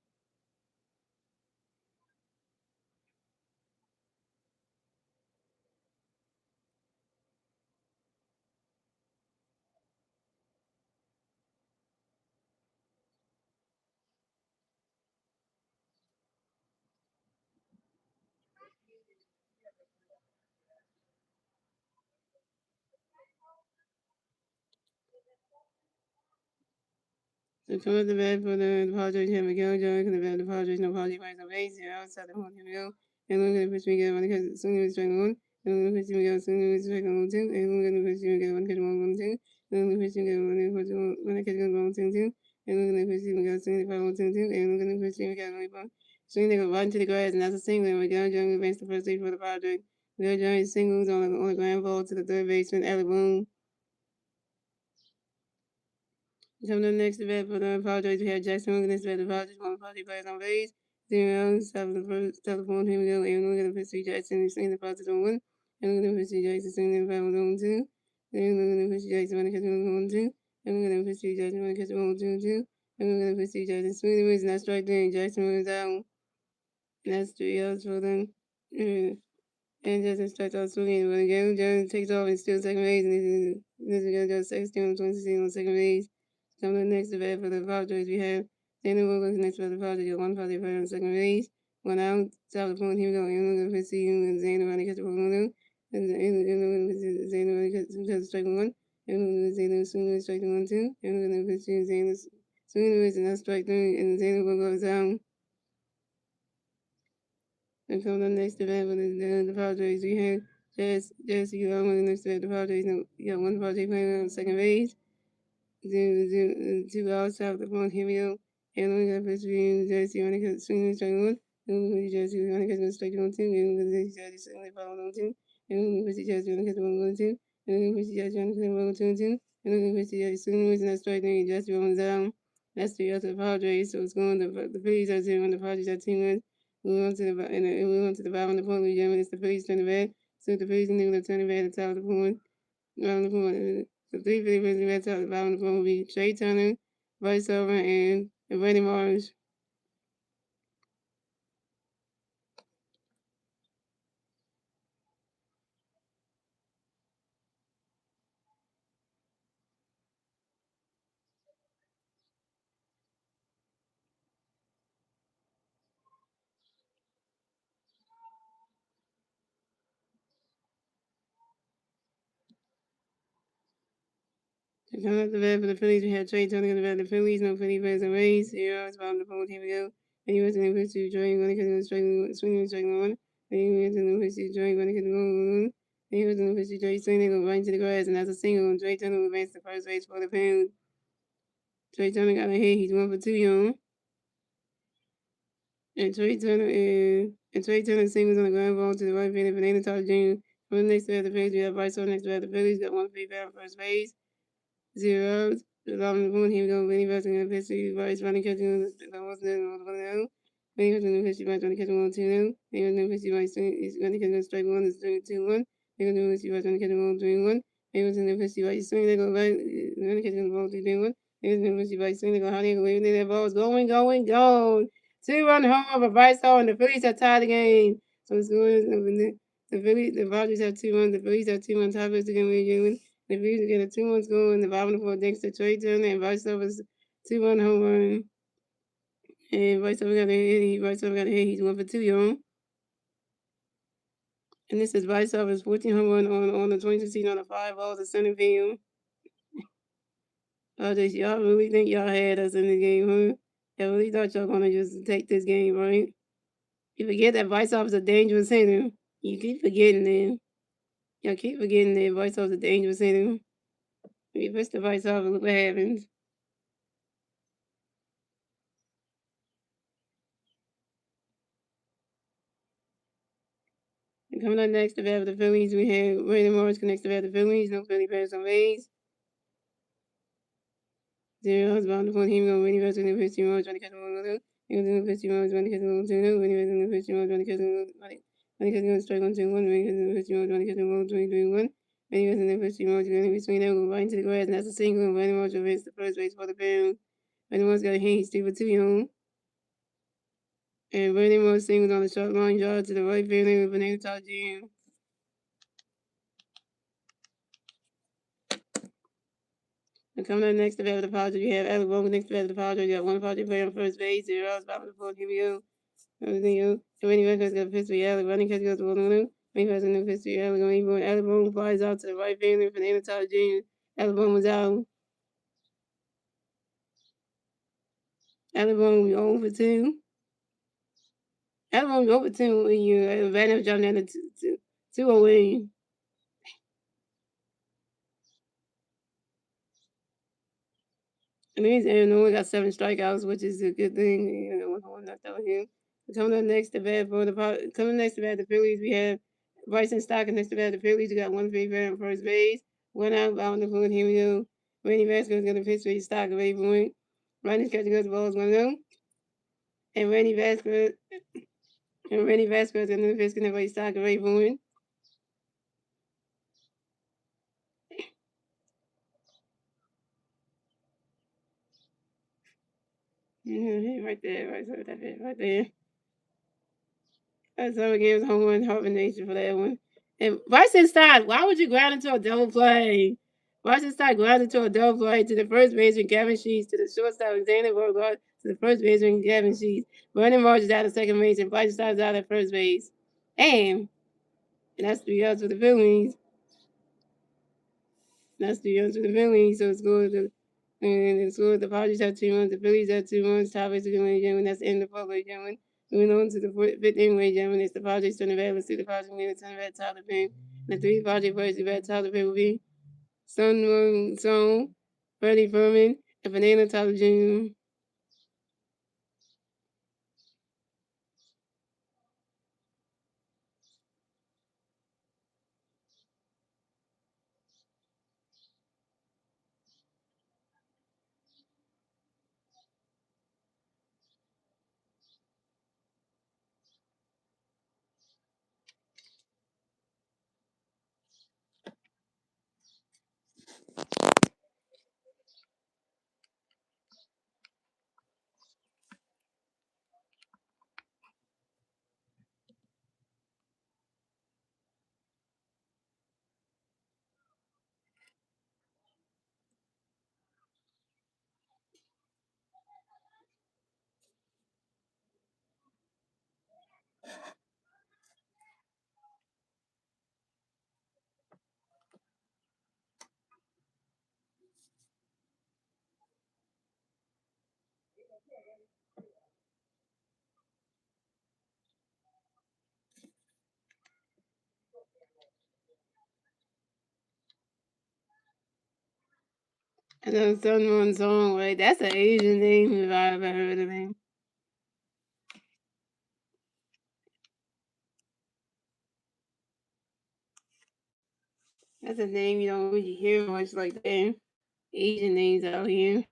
So come up the bat for the Padres, have Miguel Jones, and the bat the Padres, no Padres plays on base, 0 outside the home, here we go. And look at the pitch we get one because soon as strike one, and look at the pitch we get soon as strike one, two, and look at the pitch we get one catch one, two, and look at the pitch we get one catch one, two, and look at the pitch we get soon as one, two, and look at the pitch we get one point. Swing they go right into the grass, and that's a single, and Miguel Jones advanced the first stage for the Padres. Miguel Jones singles on the ground ball to the third baseman, Alec Boone. Coming up next, the bat for the Padres, we have Jackson Hogan. This bat, the Padres, one Padres players on base. 0 7 the first telephone. Here we go. And look at the pitch, Jackson. He's singing the Padres on one. And look at the pitch, Jackson singing the Padres on two. And look at the pitch, Jackson want to catch one, two. And look at the pitch, Jackson want to catch one, two, two. And look at the pitch, Jackson swinging the wings, and that's right there. And Jackson was out. And that's 3 outs for them. And Justin strikes out swinging. But again, Jones takes off and steals second base. And this is going to go 16 on 26 on second base. Coming up next to bat for the Padres, we have Daniel Wilkins next for the Padres. Got one Padres player on second base. One out, top of the point. Here we go. And look at the and Zane running catch the ball. And Zane running catch strike one. And look at Zane swinging strike one, two. And look at the Zane swinging and that's strike three. And Zane will go down. And coming up next to bat for the Padres, we have Jesse Young next to the Padres. You got one Padres player on second base. 2 outs out the point. Here we go. And we got first being Jesse on the swinging strike one. And we Jesse on the catch strike one, two. And we Jesse suddenly followed on two. And we Jesse on the catch one, two. And we Jesse on the catch one, two. And we Jesse swinging with that strike three. Jesse on down. That's 3 outs to the Padres. So it's going to the Phillies are 0 and the Padres are 2 wins. We went to the bottom of the point. We jamming. It's the Phillies turn the bat. So the Phillies are going to turn the bat at the top of the point. Around the point. The three favorites we had to the bottom of the phone will be Trey Turner, Bryce Over, and Randy Morris. Coming up the bat for the Phillies, we had Trey Turner in the bat. The Phillies, no Philly fans and Rays. 0 is bottom of the phone. Here we go. And he was in the pitch to Joey Gunn because he was swinging strike one. And he was in the pitch to Joey Gunn because he was and he was in the pitch to Joey swinging go right into the grass. And that's a single. And Trey Turner advanced the first base for the Pound. Trey Turner got a hit. He's 1 for 2, young. And Trey Turner singles on the ground ball to the right fielder, Fernando Tatis Jr. For the next bat, the Phillies, we have Bryce Harper next bat. The Phillies got 1 free bat on first base. 0 outs. The bottom of the point, here we go. Benny Boston in the pitch to Bryce running catching the one. Benny Boston in the pitch to Bryce running catching 1-2. Benny Boston in the pitch to Bryce running catching strike one. It's 3-2-1. Benny Boston in the pitch to Bryce running catching 1-3-1. Benny Boston in the pitch to Bryce swing. They go right running catching the ball 3-1. Benny Boston in the pitch to Bryce swing. They go how they go waving that ball is going. 2-run home for Bryce Hall, and the Phillies have tied the game. So it's going. The Padres have 2 runs. The Phillies have 2 runs. Tied for the game. The Phillies get a 2-1 score in the bottom of the fourth thanks to Trey Turner and Bryce Harper's 2-1 home run. And Bryce Harper got a hit. He's 1 for 2, y'all. And this is Bryce Harper's 14 home run on the 22 season on the 5 balls at center field. Y'all really think y'all had us in the game, huh? Y'all really thought y'all gonna just take this game, right? You forget that Bryce Harper's a dangerous hitter. You keep forgetting that. Y'all keep forgetting that Bryce Harper's a dangerous hitter. If you push the Bryce Harper, look what happens. And coming up next, the bat for the Phillies, we have Randy Morris connects the bat for the Phillies. No Philly players on base. 0 outs bound to point. Here we go. Randy Morris in the pitch. Morris trying to catch a little. He was in the pitch. Morris trying to catch a little. Randy Morris in the pitch. Morris trying to catch a little. Randy catching strike 1-2-1. Randy in the pitch. Morris trying to catch a little 3-3-1. Randy was in the pitch. Morris going to be swinging out right into the grass, and that's a single. Randy Morris advanced the first base for the Pound. Randy Morris got a hit. He's 3 for 2, young. And Randy Morris singles on the short line drive to the right fielder with Fernando Tatis Jr. And coming up next, the bat of the Padres, we have Alec Boone next to the bat of the Padres. We got one Padres player on first base, 0 outs, bottom of the fourth. Here we go. Everything else. So Randy Records got a pitch for Alec. Running catch goes to Wolverine. Randy Records got a pitch for Alec. Alec Boone flies out to the right fielder. Fernando Tatis Jr. Alec Boone was out. Alabama 0 for 2. Alabama 0 for 2 when you advantage jumped down to 2 win. It means Aaron only got 7 strikeouts, which is a good thing. You know, I'm not telling him. Coming up next to bat for the Phillies, we have Bryson Stock, and next to bat the Phillies. We got one favorite on first base, one out on the field. Here we go. Randy Vasquez is going to pitch for his Stock of 8 point. Ryan catching us balls 1-0. And Randy Vasquez is going to pitch for his Stock of 8 point. Right there, right there. That's how it gives home run combination for that one. And Bryson Stott, why would you ground into a double play? Bryson Stott grounded into a double play to the first baseman Gavin Sheets, to the shortstop Alexander Borgard, to the first baseman Gavin Sheets. Brandon Marsh is out of second base, and Bryson Stott is out at first base. And that's 3 outs for the Phillies. That's 3 outs for the Phillies. So it's good. And it's good. The Padres have 2 runs. The Phillies have 2 runs. Top is going to That's the end of the fourth, gentlemen. Moving on to the fifth inning, gentlemen. It's the Padres turning back. Let's see the Padres going to turn back Tyler Payne. The 3 Padres players back Tyler Payne will be Sun Song, Freddie Furman, and Fernando Tyler Jr. And then Sun Song, right? That's an Asian name if I ever heard of him. That's a name you don't really hear much like that. Asian names out here.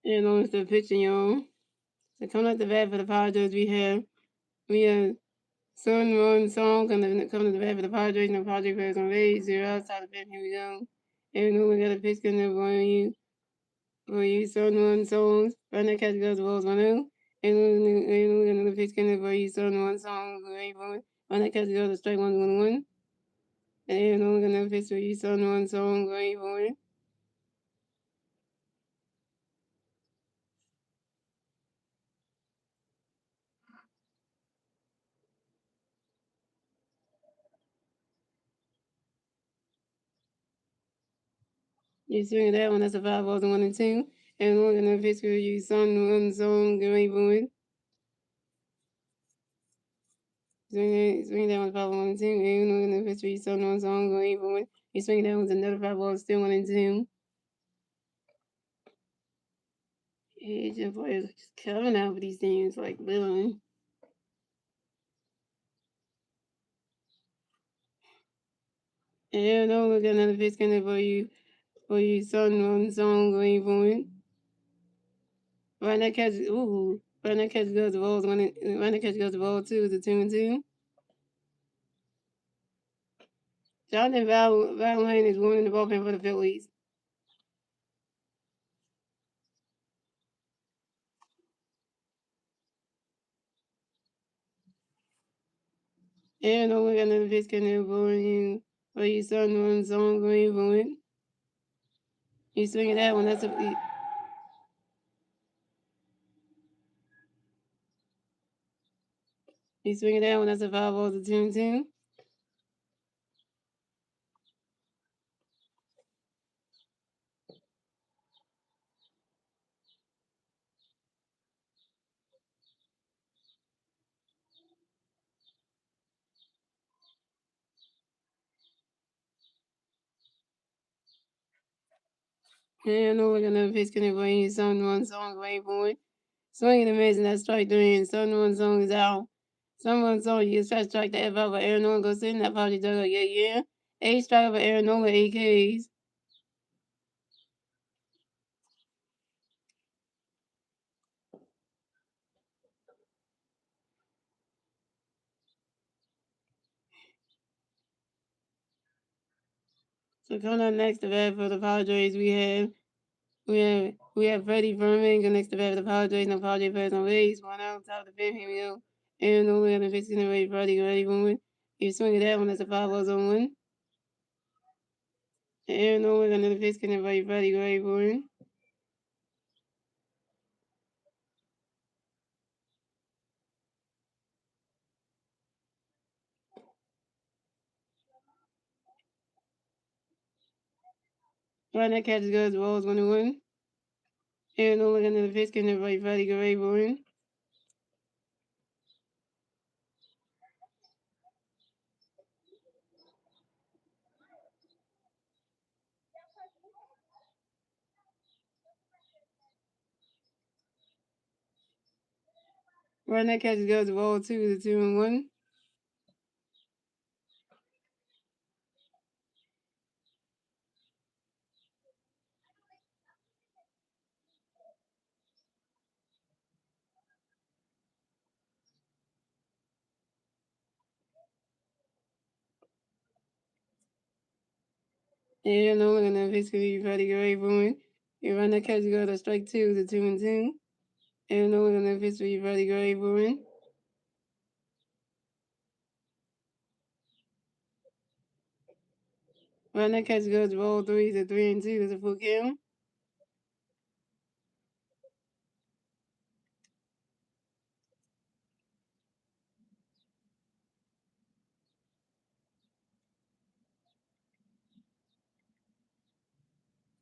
And on the pitching, y'all. So coming at the bat for the Padres, we have Sun Song coming to the bat for the Padres, and the Padres players on base, 0 outside the bench. Here we go. And we got a pitch coming up for you, Sun Song. Right now, catch goes the balls 1-0. And we got another pitch coming up for you, Sun Song. Right now, catch goes the strike 1-1. And we got another pitch for you, Sun Song. Right for it. You swing that one, that's a 5 balls and 1 and 2. And we're gonna pitch for you, Sun Song. Right for it. Swing that one, 5 1 and 2. And we're gonna pitch for you, Sun Song. Right for it. You swing that one's another 5 balls, still 1 and 2. Asian players are just coming out with these things like literally. And no, look at another pitch coming for you, Sun Song. Right for it. Right now, catch, ooh. Right now, catch goes the balls, right now, catch goes the ball 2 is a 2 and 2. Jonathan Valentine is winning the ballpark for the Phillies. And no one got another pitch coming for you. For you, son, one song going for it. You swinging that one. That's a. You swinging that one. That's a 5 ball to 2-2. And no one got another pitch coming for you, son, one song going for it. Swinging and missing that strike three, and someone song is out. Someone song you try to strike the F out for Aaron Nola, go sit in that party dug, yeah. 8 strike for Aaron Nola, 8 Ks. So coming up next to bat for the Padres, we have Freddie Fermin go next to bat for the Padres, and the Padres pass on base, 1 out, top of the fifth, here we go. Aaron Nola and the pitch in the way, Freddie ready for it. You swing at that one, that's a 5 balls on one. Aaron Nola and the pitch in the way, Freddie ready for it. Right that catches goes, balls 1-1. Aaron Nola and the pitch in the way, Freddie ready for it. Run that catches goes to ball 2 to 2-1. And no one gonna basically try to get ready for it. You run that catch goes to strike 2 to 2-2. And no one gonna basically try to get ready for it. Run that catch goes to ball 3 to 3-2. That's a full count.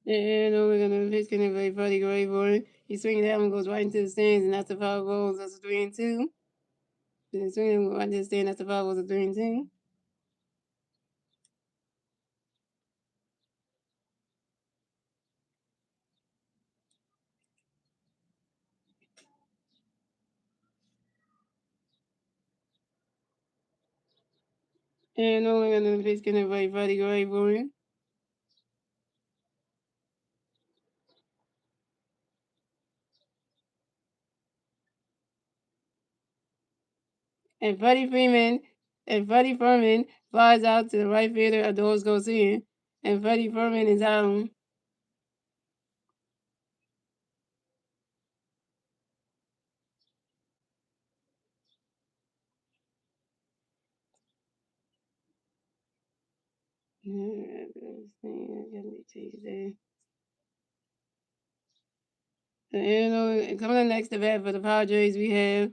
And no one gonna basically try to get ready for it. He swinging that one goes right into the stands, and that's a 5 balls. That's a 3-2. Then swinging right into the stand. That's a 5 balls. A 3-2. And no one gonna basically try to get ready for it. and Freddie Furman flies out to the right fielder. A doors goes in, and Freddie Furman is out. Tuesday. Coming up next to bat for the Padres, we have.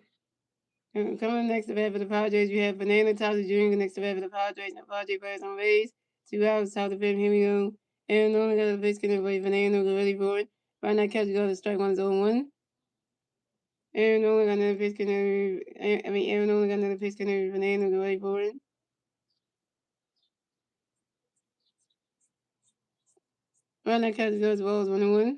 Coming up next to bat for the Padres, we have Fernando Tatis Jr. next to bat for the Padres, and the Padres players on base. 2 outs, top of the fifth. Here we go. Aaron Nola got the base getting away. Fernando go ready for it. Right now, catch go to strike 1 zone 1. Aaron Nola got another pitch getting. Aaron Nola got another pitch getting. Fernando go ready for it. Right now, catch goes balls 1-1.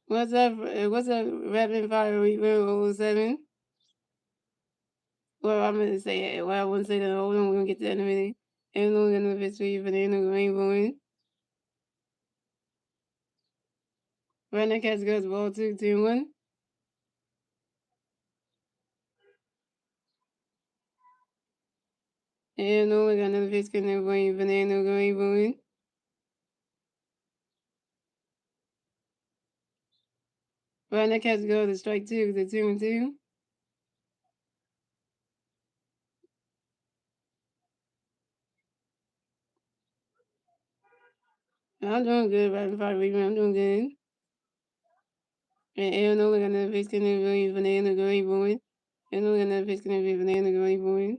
What's up? What's up? Rapid fire week 07. Well, I'm gonna say it. Well, I wouldn't say that. Hold on, we're gonna get to that in a minute. And we're gonna fit for you for the end of the rainbow in. Right now, catch goes ball 2-1. And we got another pitch getting there for you for the end of the rainbow in. Right, that catch goes to strike two, the 2-2. I'm doing good, right? Before I'm doing good. And Eleanor got another fish can be banana going boy. Eleanor got another fish can be banana going boy.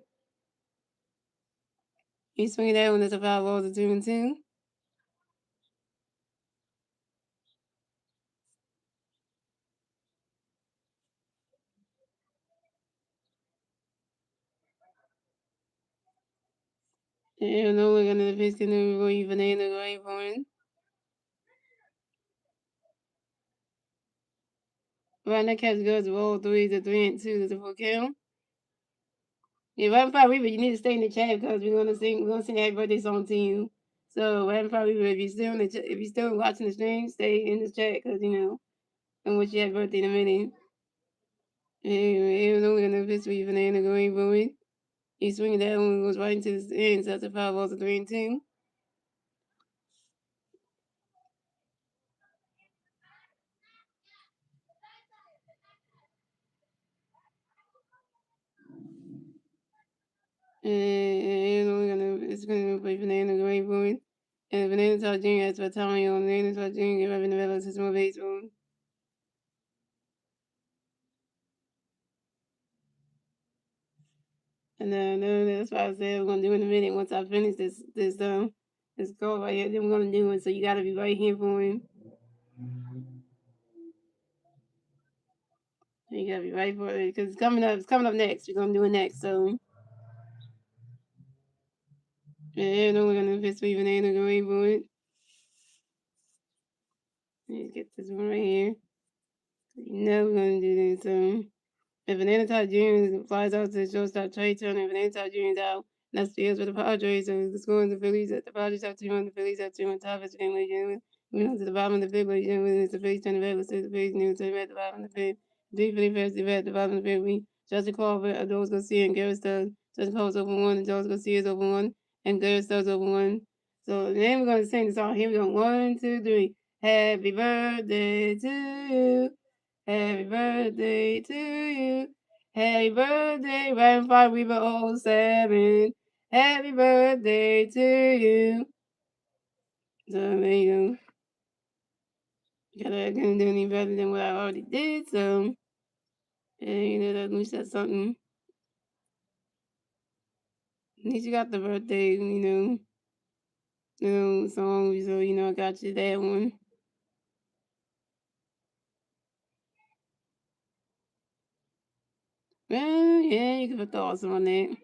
He's swinging that one. That's a foul ball to 2-2. And Eleanor got another fish can be banana going boy. Right, that catch goes to roll three to 3-2. That's a full count. Yeah, right before Reaper, you need to stay in the chat because we're gonna sing happy birthday song to you. So right before Reaper, if you're still watching the stream, stay in the chat because and wish you happy birthday in a minute. And only gonna pitch for banana going boy. He's swinging that one goes right into the end, so that's a foul ball to 3-2. And only gonna play banana going boy. And banana talk junior as for Tommy on banana talk junior right in the middle of the small baseball. And that's what I said we're gonna do in a minute once I finish this call right here. Then we're gonna do it. So you gotta be right here for him. You gotta be right for it because it's coming up. It's coming up next. We're gonna do it next. So and then we're gonna piss with banana going for it. Let's get this one right here. You know we're gonna do this. If an Anti Jr. flies out to the shortstop Trey Turner, if an Anti Jr. is out, that's the for the Padres. So the score the Phillies. The Padres have 2-1. The Phillies have 2-1. Top of the game, ladies and gentlemen. We on to the bottom of the fifth, ladies and gentlemen. It's the Phillies turning back. Let's see the Phillies new team at the bottom of the fifth. Deep for the first at the bottom of the fifth. We Justin Crawford, Adolis Garcia, and Garrett Stubbs. Justin Crawford's over one, and Adolis Garcia is over one, and Garrett Stubbs over one. So then we're gonna sing the song. Here we go. 1, 2, 3. Happy birthday to you. Happy birthday to you. Happy birthday, Grandpa Weaver 07. Happy birthday to you. So there you go. I couldn't do any better than what I already did, so at least that's something. At least you got the birthday, song, so I got you that one. Well, yeah, you can put thoughts on that.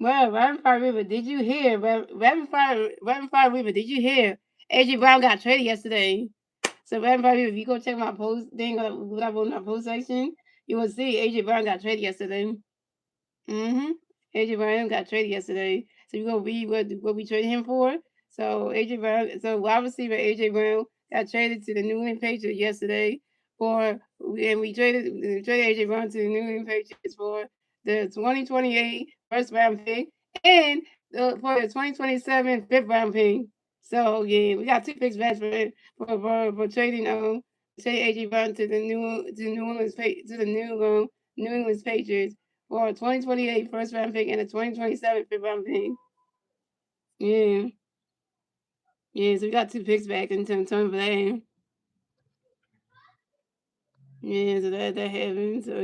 Well, Reverend Fire River, did you hear? Reverend Fire River, did you hear? AJ Brown got traded yesterday. So Reverend Fire River, if you go check my post thing, what I wrote in my post section, you will see AJ Brown got traded yesterday. Mm-hmm. AJ Brown got traded yesterday. So you gonna read what we traded him for? So AJ Brown, so wide receiver AJ Brown got traded to the New England Patriots yesterday and we traded AJ Brown to the New England Patriots for the 2028 first round pick and for the 2027 fifth round pick. So yeah, we got two picks back for trading AJ Brown to the New England Patriots for a 2028 first round pick and a 2027 fifth round pick. Yeah. Yeah, so we got two picks back in terms for that. Yeah, so that happened. So,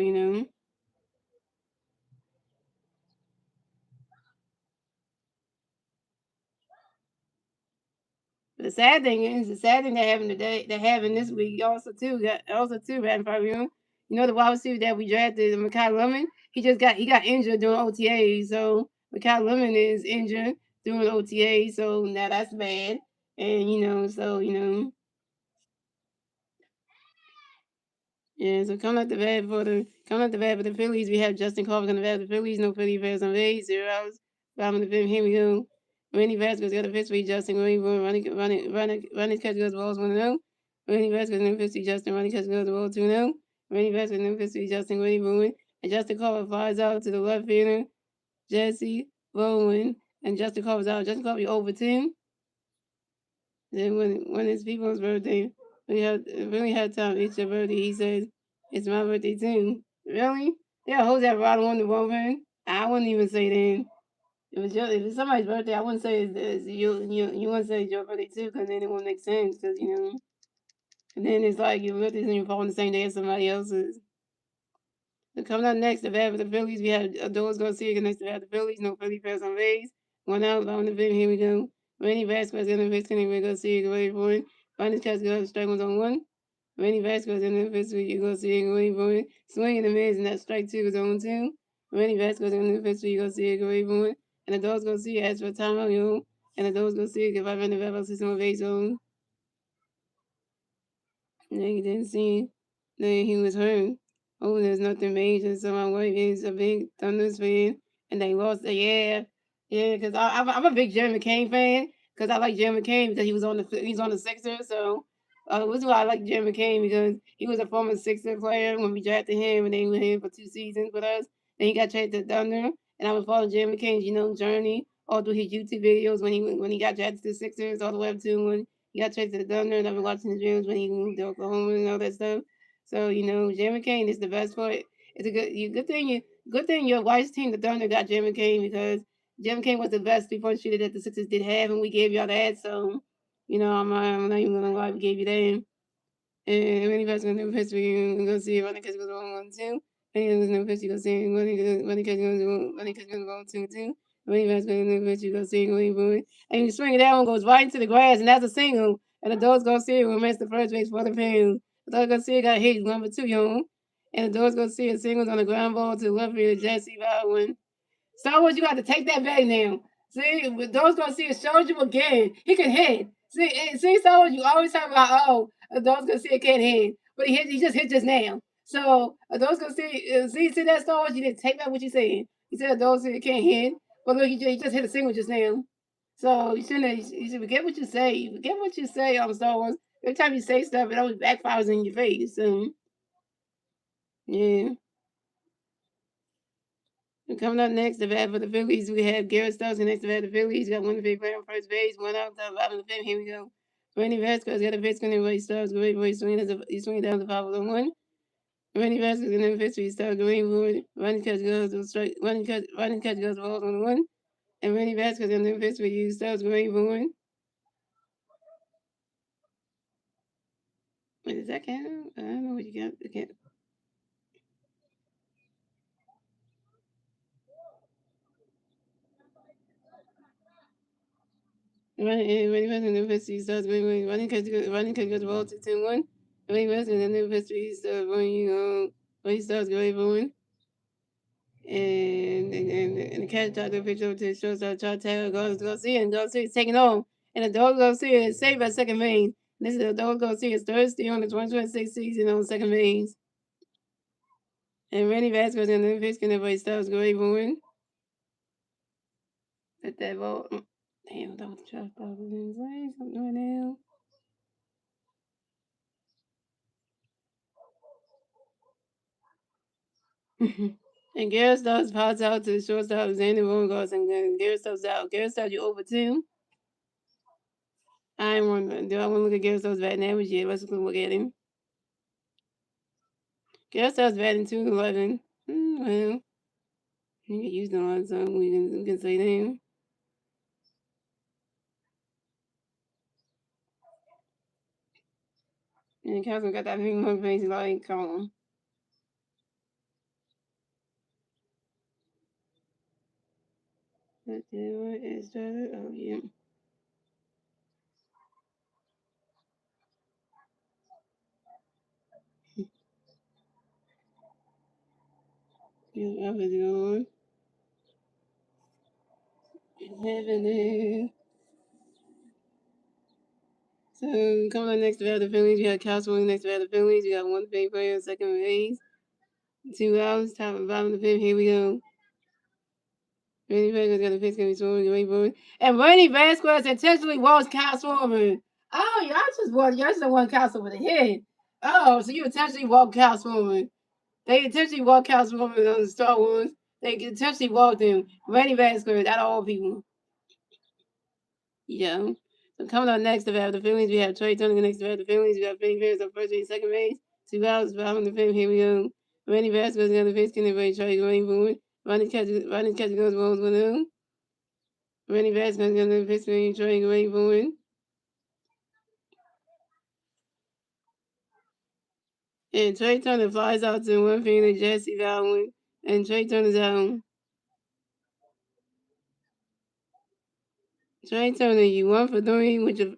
the sad thing that happened today, that happened this week happened probably, the wide receiver that we drafted, Mekhi Lemon, he got injured during OTA. So Mekhi Lemon is injured during OTA, so now that's bad. And yeah, so coming up the bat for the Phillies, we have Justin Crawford on the bat for the Phillies, no Philly fans on base, 0 outs. Bottom of the fifth, here we go. Randy Vasquez got a pitch for Justin Green, running catch goes balls 1-0. Randy Vasquez in the fifth to Justin. Ronnie Catch goes to roll 2-0. Randy Vasquez in the fifth to Justin. Wade Bowen. And Justin Carver flies out to the left fielder. Jesse Bowen. And Justin Carver's out. Justin Carver over 10. Then when it's people's birthday, we really had time. It's your birthday. He says, it's my birthday too. Really? Yeah, who's that bottle on the woman? I wouldn't even say that. If it's somebody's birthday, I wouldn't say you wouldn't say it's your birthday too, because then it won't make sense. Because and then it's like your birthday's and you fall on the same day as somebody else's. So coming up next, the bat for the Phillies, we have Adolis Garcia next to bat the Phillies. No Philly pass on base. 1 out on the bench. Here we go. Randy Vasquez in the fifth inning. We're going to see it ready for it. Finally, catch goes. Strike one's on 1. Randy Vasquez in the fifth inning. You're going to see it ready for it. Swing in the mids, and that strike 2 is on 2. Randy Vasquez in the fifth inning. You're going to see it ready for it. And the dog's going to see it. Ask for a timeout, yo. And the dog's going to see it. If I run the back, I'll see some base on. And he didn't see that he was hurt. Oh, there's nothing major. So my wife is a big Thunders fan, and they lost. Yeah, because I'm a big Jerry McCain fan because I like Jerry McCain because he's on the Sixers. So this is why I like Jerry McCain because he was a former Sixers player when we drafted him, and they were here for 2 seasons with us. Then he got traded to Thunder, and I was following Jerry McCain's journey all through his YouTube videos when he got drafted to the Sixers all the way up to when he got traded to the Thunder, and I've been watching his videos when he moved to Oklahoma and all that stuff. So Jim McCain is the best for it. It's a good thing your wife's team, the Thunder, got Jim McCain because Jim McCain was the best 3-point shooter that the Sixers did have, and we gave y'all that. So I'm not even gonna lie, we gave you that. And when he passed on the history, we're gonna see running catch goes 1-1-2. And he was no pitch, you go see running catch goes 1-2-2. When he passed on the pitch, you go see and you swing it that one goes right into the grass, and that's a single. And the dogs gonna see it will miss the first base for the Pins. The dogs gonna see it got hit number 2, and the dogs gonna see it singles on the ground ball to the left field, Jesse Baldwin. Star Wars, you got to take that back now. See, those gonna see it showed you again. He can hit. See, Star Wars, you always talk about those gonna see it can't hit, but he just hit just now. So those gonna see that Star Wars, you didn't take back what you said. You said those can't hit, but look, he just hit a single just now. So you should forget what you say. You forget what you say on Star Wars. Every time you say stuff, it always backfires in your face. So yeah. And coming up next, the bat for the Phillies, we have Garrett Stokes. Next to bat the Phillies, got one big player on first base, 1 out, top 5 in the fifth. Here we go. Randy Vasquez got a pitch going to Stokes. Great boy he's swinging down the 5-1. Randy Vasquez in the fifth. He starts going forward. Running catch goes to strike. Running catch goes balls on 1. And Randy Vasquez in the fifth. He starts going forward. Wait, does that count? I don't know what you got. I can't. Running Vasquez in the fifth. He starts going forward. Running catch goes balls to 2-1. Randy Vasquez in the fifth. He starts going. He starts going forward. And the catch tried to pitch over to the shortstop, try to tackle, goes see, and goes see is taking on. And the dog goes see is saved by second base. This is the dog goes see his third steal on the 2026 season on second base. And Randy Vasquez in the pitch, and everybody stops great win. Let that ball. Damn, that was the shot. Something right now. And Garrett Stokes pops out to the shortstop, Xander Bogaerts, and Garrett Stokes out. Garrett Stokes, you over 2. I want to look at Garrett Stokes' batting average yet. Let's look at him. Garrett Stokes batting 211. Well, you get used to a lot of time. We can say that. And Castle got that big mug face like, come on. What is that? Oh, yeah. Yeah, I was going. It's happening. So, coming up next to the Phillies, we got Castle next to the Phillies. We got one big player on second base. 2 outs, top and bottom of the fifth. Here we go. Randy Vasquez got a pitch, gonna be swinging away for it. And Randy Vasquez intentionally walks Kyle Swarber. Oh, y'all just want council with a head. Oh, so you intentionally walk councilwoman. They intentionally walk councilwoman on the Star Wars. They intentionally walk them. Randy Vasquez out of all people. Yeah. So coming up next, we have the Phillies. We have Trey Turner next to have the Phillies. We have Benny Ferris on first base, second base. 2 outs, five on the fifth. Here we go. Randy Vasquez got the pitch. Can they Trey going forward? Ronnie catch goes balls with him. Randy Vasquez got the pitch. Trey going forward. And Trey Turner flies out to one fielder, Jesse Valwin. And Trey Turner's out. Trey Turner, you 1 for 3 with your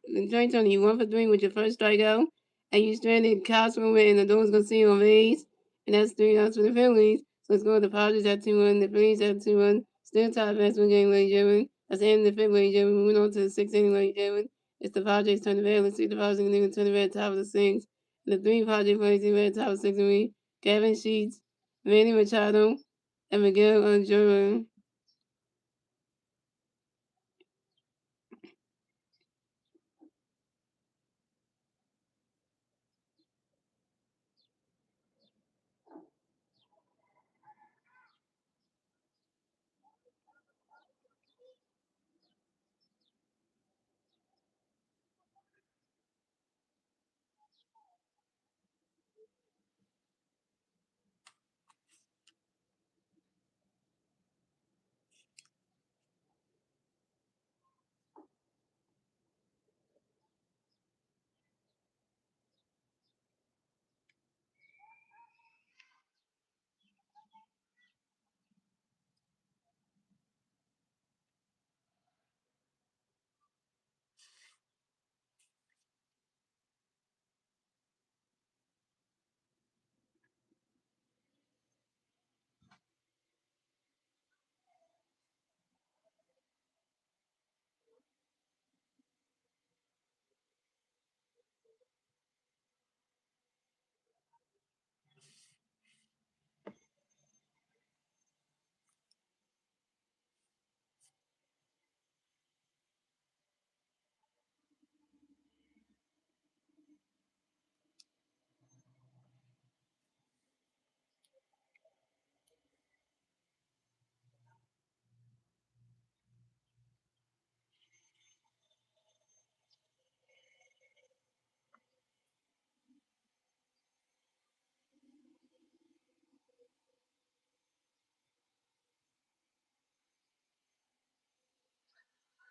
first strikeout, and you stranded Cosmo and the door's gonna see you on base, and that's 3 outs for the Phillies. So let's go with the Padres at 2-1, the Phillies at 2-1. Still tied batsman game, ladies and gentlemen. That's the end of the fifth, ladies and gentlemen. Moving on to the sixth inning, ladies and gentlemen. It's the Padres turn the red. Let's see if the Padres can turn the red top of the sixth. And the three Padres players in red top of the sixth and we Gavin Sheets, Manny Machado, and Miguel Anjura.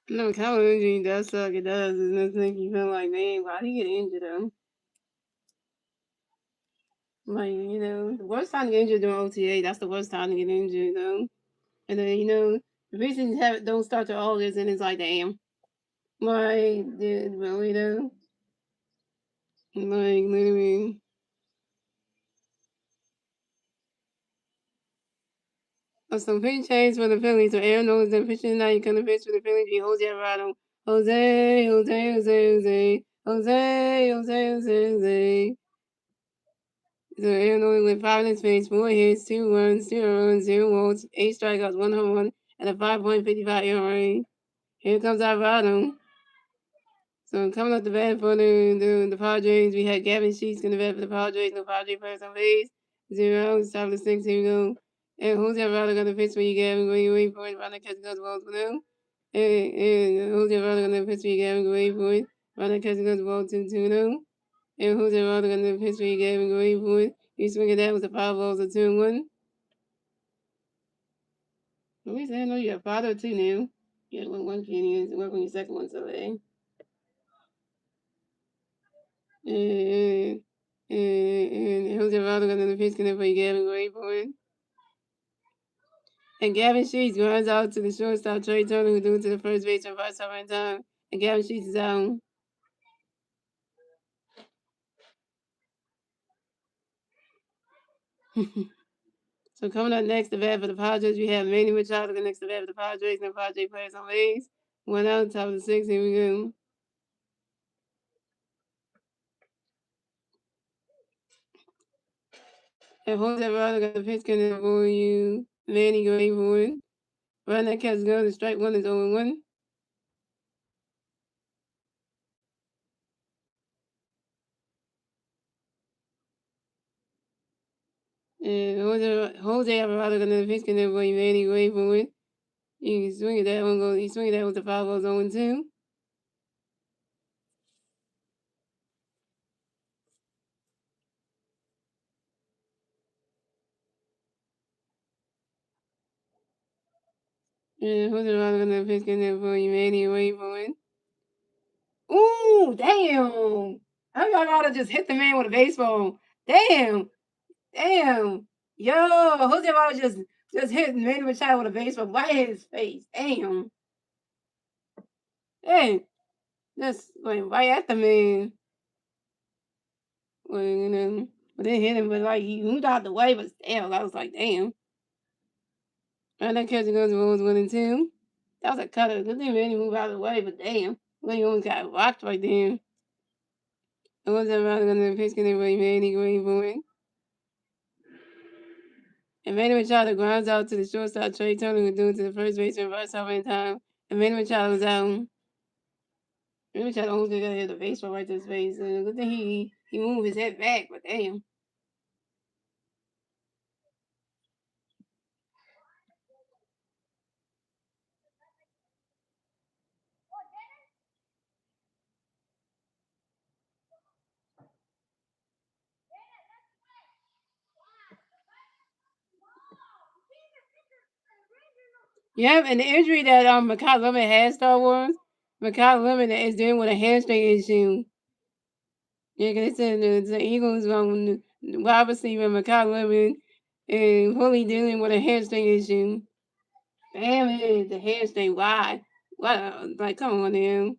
No, Calvin injury does suck. It does. It does make you feel like, man, why did he get injured though? Like, the worst time to get injured during OTA, that's the worst time to get injured though. And then, the reason don't start to August and it's like, damn. Like, dude, really though? Like, literally. Some pitch change for the Phillies. So Aaron Nola is the pitcher tonight. You come to pitch for the Phillies. Be Jose Alvarado. Jose, Jose, Jose, Jose, Jose, Jose, Jose, Jose. So Aaron Nola went 5 innings, 4 hits, 2 runs, 0 runs, 0 walks, 8 strikeouts, 1 home run, and a 5.55 ERA. Here comes Alvarado. So coming up the bat for the Padres, we had Gavin Sheets in the bat for the Padres. No Padre players on base. 0 outs, top of the sixth. Here we go. And Jose Alvarado got the pitch for you, Gavin. Wait for it. Run the catch goes balls for them. And Jose Alvarado got the pitch for you, Gavin. Wait for it. Run the catch goes ball 2-2-0. And Jose Alvarado got the pitch for you, Gavin. Wait for it. You swing at that with the 5 balls of 2-1. At least I know you have 5 or 2 now. You got one penny and work on your second one today. And Jose Alvarado got another pitch connect for Gavin Gray for it. And Gavin Sheets runs out to the shortstop Trey Turner, who threw to the first base for first time in time. And Gavin Sheets is out. So coming up next, the bat for the Padres, we have Manny Machado next to the bat for the Padres, and the Padres players on base. 1 out, top of the sixth. Here we go. And Jose Alvarado got the pitch connect for you. Manny Gray for it. Run that catch go. The strike one is 0-1. And Jose Alvarado got another pitch, can never go Manny away from it. You can swing it that one, he swing it that with the 5 balls 0-2. And Jose Alvarado got another pitch, can never go Manny away from it. Ooh, damn! How y'all ought to just hit the man with a baseball? Damn! Damn! Yo, Jose Alvarado just hit Manny Machado with a baseball right in his face. Damn! Hey, just went right at the man. Well, but they hit him, but like he moved out the way, but still, I was like, damn. And that catcher goes to Rose 1-2. That was a cutter. Good thing Manny moved out of the way, but damn, well, he almost got rocked right there. I wasn't rather gonna pitch can anybody Manny going for it. And Manny Machado grounds out to the shortstop. Trey Turner was doing to the first baseman reverse over in time. And Manny Machado was out. Manny Machado almost got hit the baseball right to his face. And good thing he moved his head back, but damn. Yeah, and the injury that Makai Lemon had, Star Wars, Makai Lemon is dealing with a hamstring issue. Yeah, 'cause they said the Eagles wide receiver Makai Lemon and fully dealing with a hamstring issue. Damn it, the hamstring. Why? What? Like, come on now.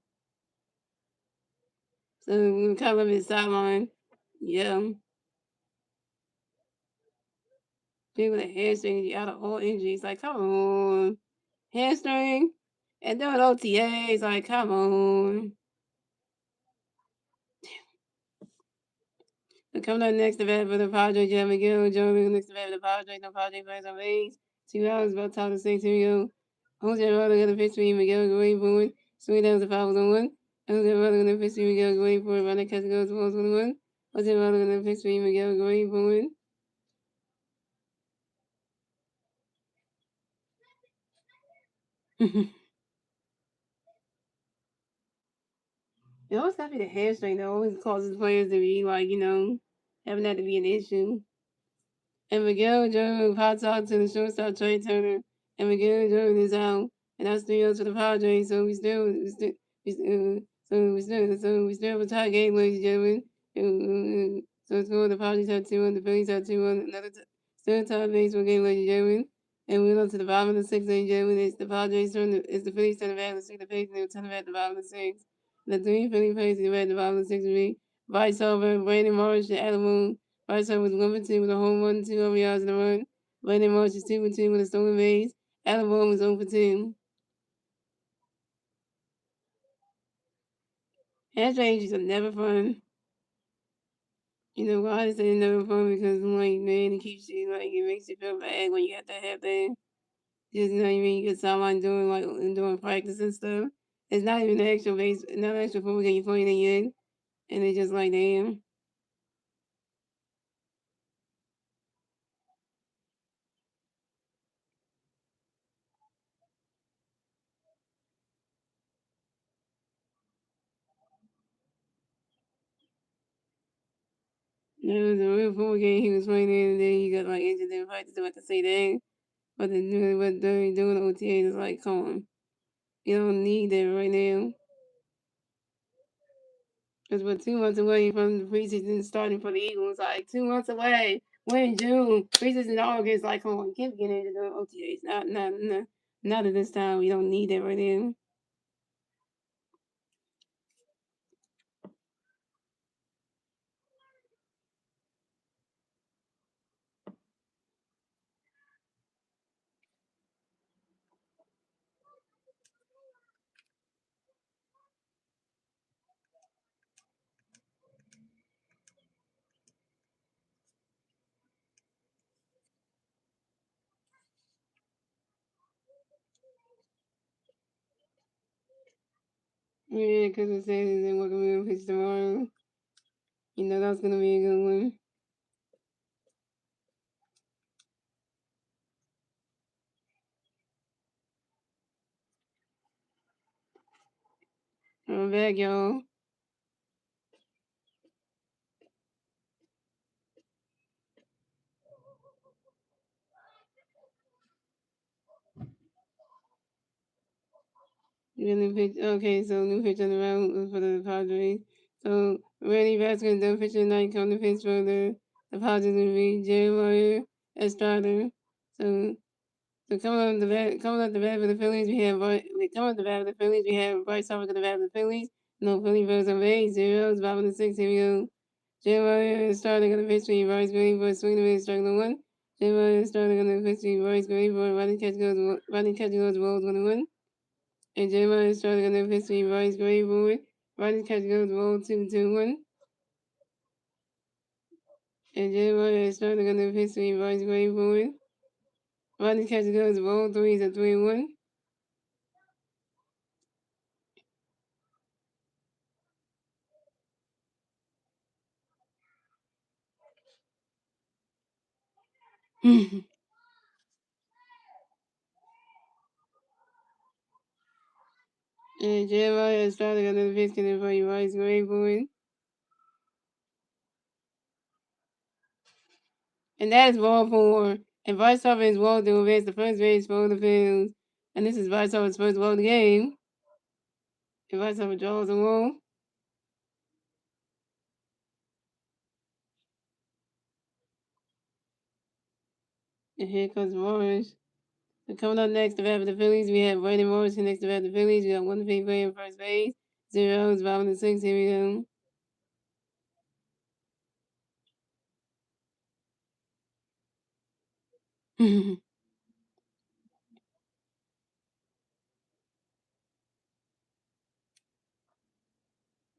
So Makai Lemon is sideline. Yeah, dealing with a hamstring out of all injuries. Like, come on, hamstring, and doing OTAs. Like, come on. Coming up next, the bat for the Padres, Jeff McGill. Joining next, the bat for the Padres. The Padres plays on base. 2 hours, about top of the six. Here we go. Jose Alvarado got a pitch for you. McGill going for it. Swing down to 5-1. Jose Alvarado got a pitch for you. McGill going for it. Runner catch goes 4-1. Jose Alvarado got a pitch for you. McGill going for it. It always have to be the hamstring that always causes players to be like, having that to be an issue. And Miguel drove hot dog to the shortstop Trey Turner, and Miguel drove this out, and that's 3-0 to the Padres. So we still have a tie game, ladies and gentlemen. So it's going. The Padres have 2-1, the Phillies have 2-1, still a tie baseball game, ladies and gentlemen. And we're on to the bottom of the sixth, ladies and gentlemen. It's the Padres turn. It's the Phillies turn back. Let's see the Phillies turn back at the bottom of the sixth. The three Philly Phillies turn back at the bottom of the sixth. Vice over Brandon Morris and Adam Moon. Whiteside was 1-2 with a home run, 2 over yards in the run. Brandon Marsh is 2-2 with a stolen base. Adam Bourne was 0-2. Hamstring injuries are never fun. You know why I say never fun? Because like man, it keeps you like it makes you feel bad when you got that happen. Just you know what I mean, you get someone doing practice and stuff. It's not even the actual base, not the actual football game you're playing in, and it's just like damn. It was a real football game he was playing in, and then he got like injured in practice. I have to say that. But they're doing OTA is like, come on. You don't need that right now. Because we're 2 months away from the preseason starting for the Eagles. Like 2 months away. We're in June. Preseason August. Like, come on, keep getting into the OTAs. Not at this time. We don't need that right now. Yeah, because it says it's in welcome to pitch tomorrow. That's going to be a good one. We're back, y'all. Okay, so new pitch on the mound for the Padres. So Randy Vasquez done pitch tonight, come to pitch for the Padres will be Jeremiah Estrada. So coming up the bat for the Phillies, we have coming up the bat for the Phillies, we have Bryce Harper to the bat for the Phillies. No Philly birds on base, zeros, bottom of the six, here we go. Jeremiah Estrada gonna pitch for you, Bryce Green for a swing and strike the one. Jeremiah Estrada gonna pitch for you, Bryce Green for a running catch goes balls 1-1. And Jeremiah Estrada gonna pitch for you, Bryce Green for it. Running catch goes ball 2-1. And Jeremiah Estrada gonna pitch for you, Bryce Green for it. Running catch goes ball 3-1. And Jeremiah Estrada gonna pitch for you, Bryce Green for it. And that is ball 4. And Bryce Harper is ball to advance the first base for the Phillies. And this is Bryce Harper's first ball of the game. And Bryce Harper draws the wall. And here comes Morris. So coming up next to bat for the Phillies, we have Brandon Morris next to bat for the Phillies. We got 1 to play in first base. 0 is bottom of the 6. Here we go.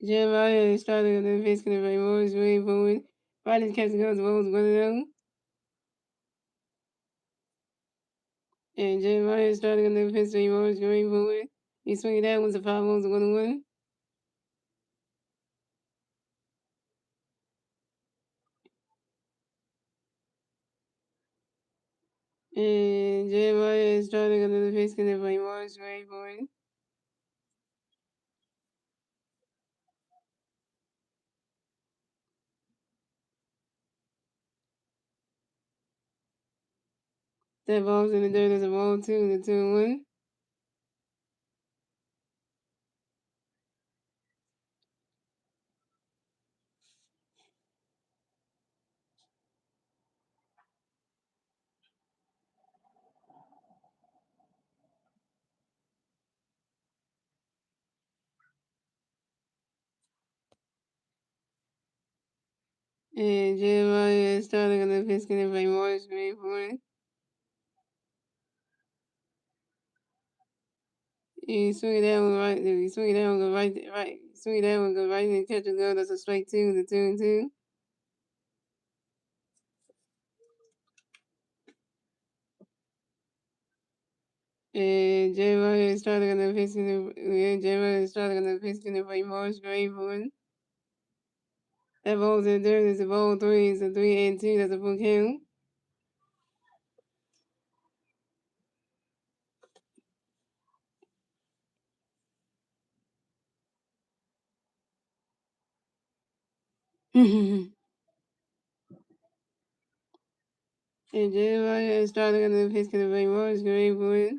Jeremiah is starting on the pitch, going to play Morris way forward. Riding catch goes balls 1-0. And Jeremiah is starting on the pitch, Morris way forward. He's swinging that one's a foul balls 1-1. And Jeremiah is starting on the pitch, going to play Morris way forward. That ball's in the dirt as a ball 2 to 2-1. And Jeremiah is starting on the pitch, going to play Morris way forward. He swing it down right. He swing it down, go right. Swing it down, go right, and catch it go. That's a strike 2 to 2-2. And Jeremiah is starting on the pitch, Jeremiah is starting on the pitch, going to play Morris way forward. That ball's in the dirt. It's a ball 3. It's a 3-2. That's a full count. And Jeremiah is starting on the pitch, going to play Morris way forward.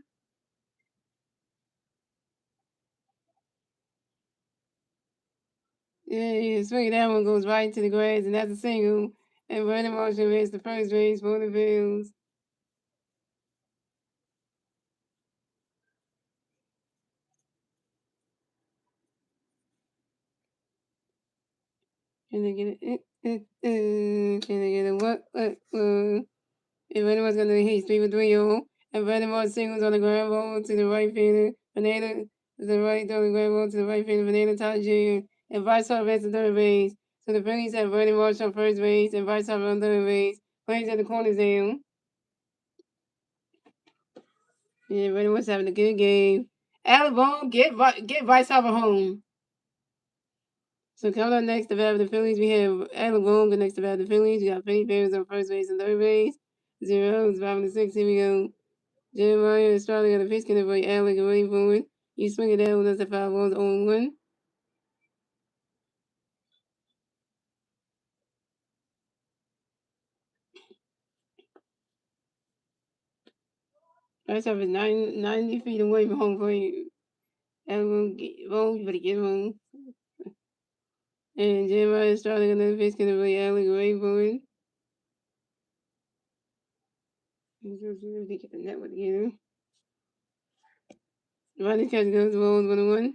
Yeah, he swing that one goes right to the grass, and that's a single. And Brandon Marshall makes the first base for the Bills. Can they get it? Can they get it? What? If anyone's gonna hit 3-3-0, and Baltimore singles on the ground ball to the right fielder, Banana to the right on the ground ball to the right fielder, Banana Todd Jr., and Vice Hop at the third base. So the Phillies have Baltimore on first base and Vice Hop on third base. Plays at the corners down. Yeah, Baltimore's having a good game. Alabama, get Vice Hop home. So coming up next to bat the Phillies, we have Alabama next to bat the Phillies. We got Philly Bears on first base and third base. 0 is 5-6. Here we go. Jeremiah is starting at the pitch, going to play Alec and waiting for it. You swing it down, that's a 5 balls on 1. First off, is 90 feet away from home plate. Everyone get home, you better get home. And Jeremiah starting another pitch, gonna play Alec Rayburn. They get the network together. Ronnie catch goes the ball 1-1.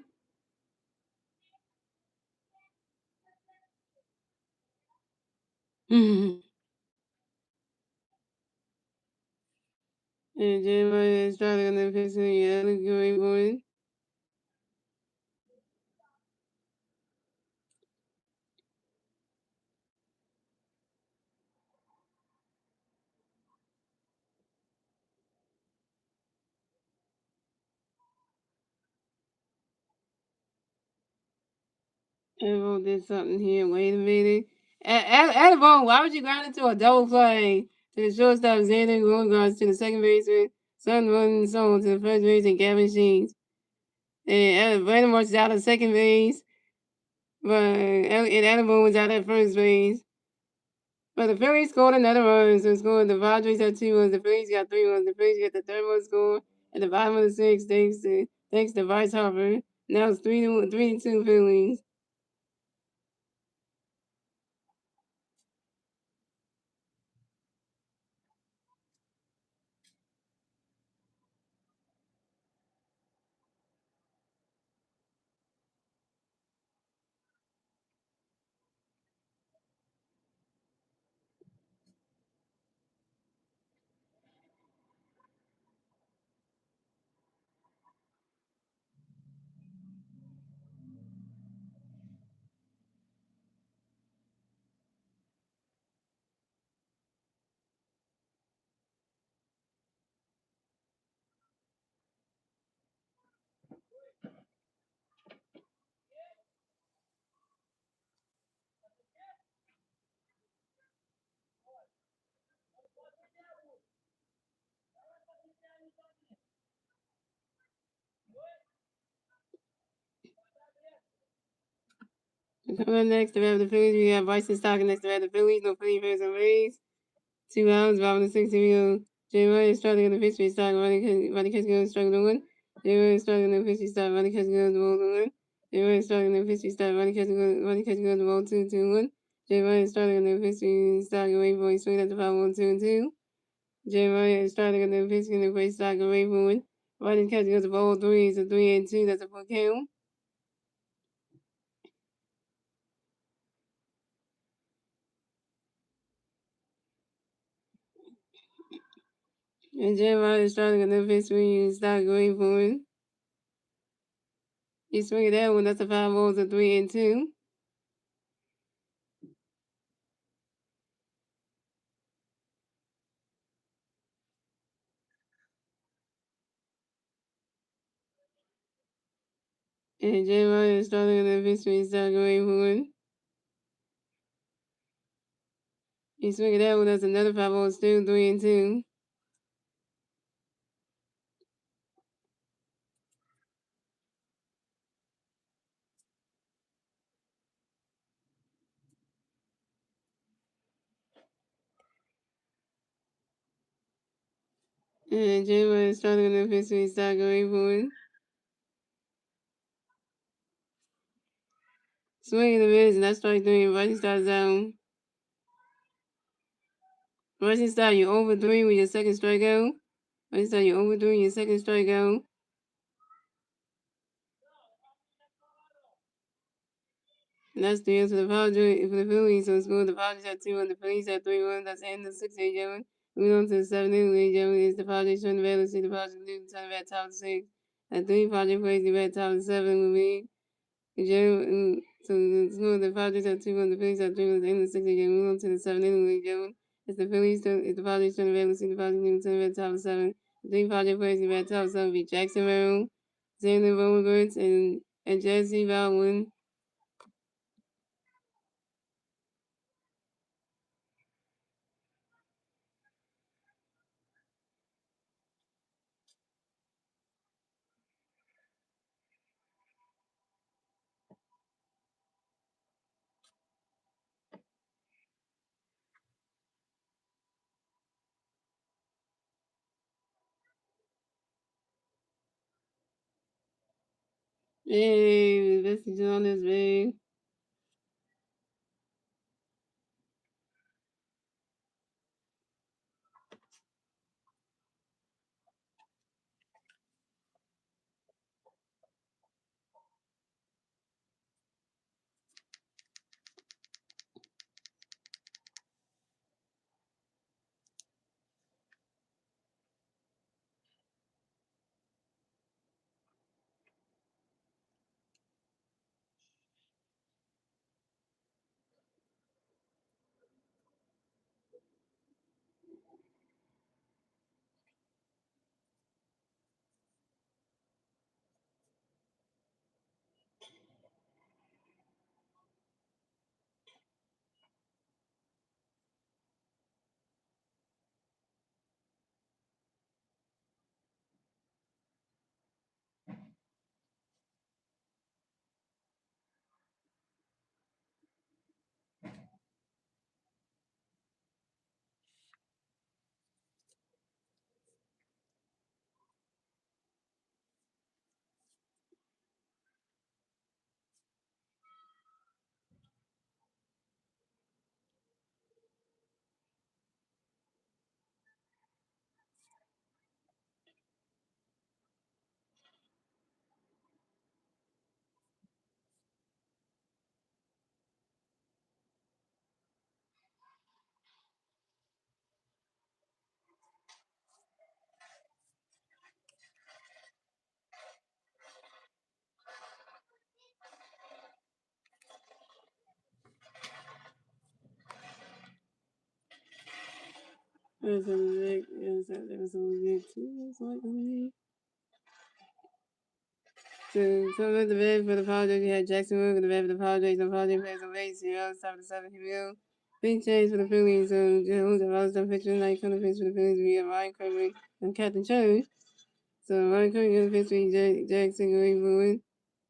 And Jeremiah starting another pitch, Alec Rayburn. Everyone did something here. Wait a minute. Everyone, why would you ground into a double play to the shortstop Xander Rogards to the second baseman, Sun Running Soul to the first base, and Gavin Sheets? And Brandon Marsh is out at second base, and Everyone was out at first base. But the Phillies scored another run, so scored the Padres had 2 runs, the Phillies got 3 runs, the Phillies got the third run score at the bottom of the sixth, thanks to Bryce Harper. Now it's 3-2 Phillies. Coming up next, we have the Phillies. We have Bryson Stock next to have the Phillies. No Philly fans on Rays. 2 outs, bottom of the 6th. Here we go. Jay Ryan starting on the pitch. Stock running catch goes strike no one. Jay Ryan starting on the pitch. Stock running catch goes ball 1. Jay Ryan starting on the pitch. Stock running catch goes ball 2-1. Jay Ryan starting on the pitch. Stock away for swing at the foul 1-2-2. Jay Ryan starting on the pitch. Going to play Stock away for it. Running catch goes ball 3. It's a 3-2. That's a full count. And Jeremiah is starting another pitch when you start going for it. You swing it that one, that's a 5 balls, a 3-2. And Jeremiah is starting another pitch when you start going for it. You swing it that one, that's another 5 balls, 3-2. And Jeremiah is starting another pitch when you start going for it. Swing in the mids, and that's strike 3. Rushing start down. Rushing start, you're over 3 with your second strikeout. Rushing start, you're over 3 with your second strikeout. And that's the answer to the Padres for the Phillies. So score the Padres at 2 and the Phillies at 3-1. That's the end of the 6th inning, gentlemen. Moving on to the 7th inning, ladies and gentlemen. It's the Padres turn the battle. See the Padres lose, turn the bat top of 6. At 3, Padres plays the bat top of 7 will be. So the score the Padres at 2 and the Phillies at 3 at the end of the 6th inning. Moving on to the 7th inning, ladies and gentlemen. It's the Padres turn the battle. See the Padres turn the bat top of 7. The 3 Padres plays the bat top of 7 will be Jackson Merrill, Xander Roberts, and Jesse Baldwin. Hey, message on this, babe. There's a big, there's a big too. It's like, so at the bed for the Padres, you had Jackson Wood at the bed for the Padres. The Padres plays on base, you know, 7-7, here we go. Big change for the Phillies. Jones, the all-star pitcher tonight, coming to pitch for the Phillies. We have Ryan Kirby and Captain Cho. So Ryan Kirby going to pitch for Jackson Wood.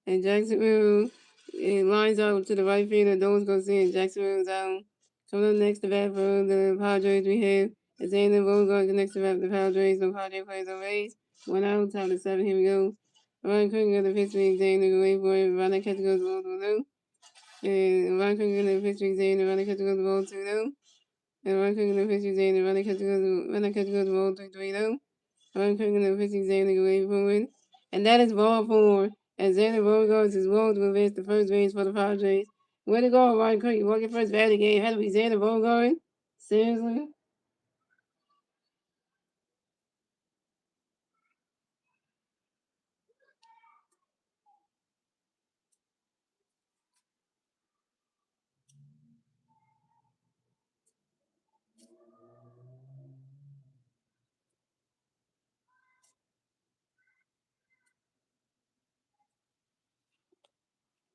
And Jacksonville, it lines out to the right field, and those go see it. Jacksonville's out. Coming up next to bat for the Padres, we have Xander Bogart next to bat for the Padres. The Padres plays on Rays. 1 out, top of the 7. Here we go. Ryan Cook got the pitch for Xander. Wait for it. Ronnie Catcher goes the ball to the and Ryan Cook got the pitch for Xander. Ronnie Catcher goes the ball 2-0. And Ryan Cook got the pitch for Xander. Ronnie Catcher goes the ball 3-0. I'm cooking the pitching Xander going forward. And that is ball 4. And Xander Bogarts is rolled to advance the first base for the Padres. Way to go, Ryan Cook. You walk your first batting game. Had to be Xander Bogarts. Seriously?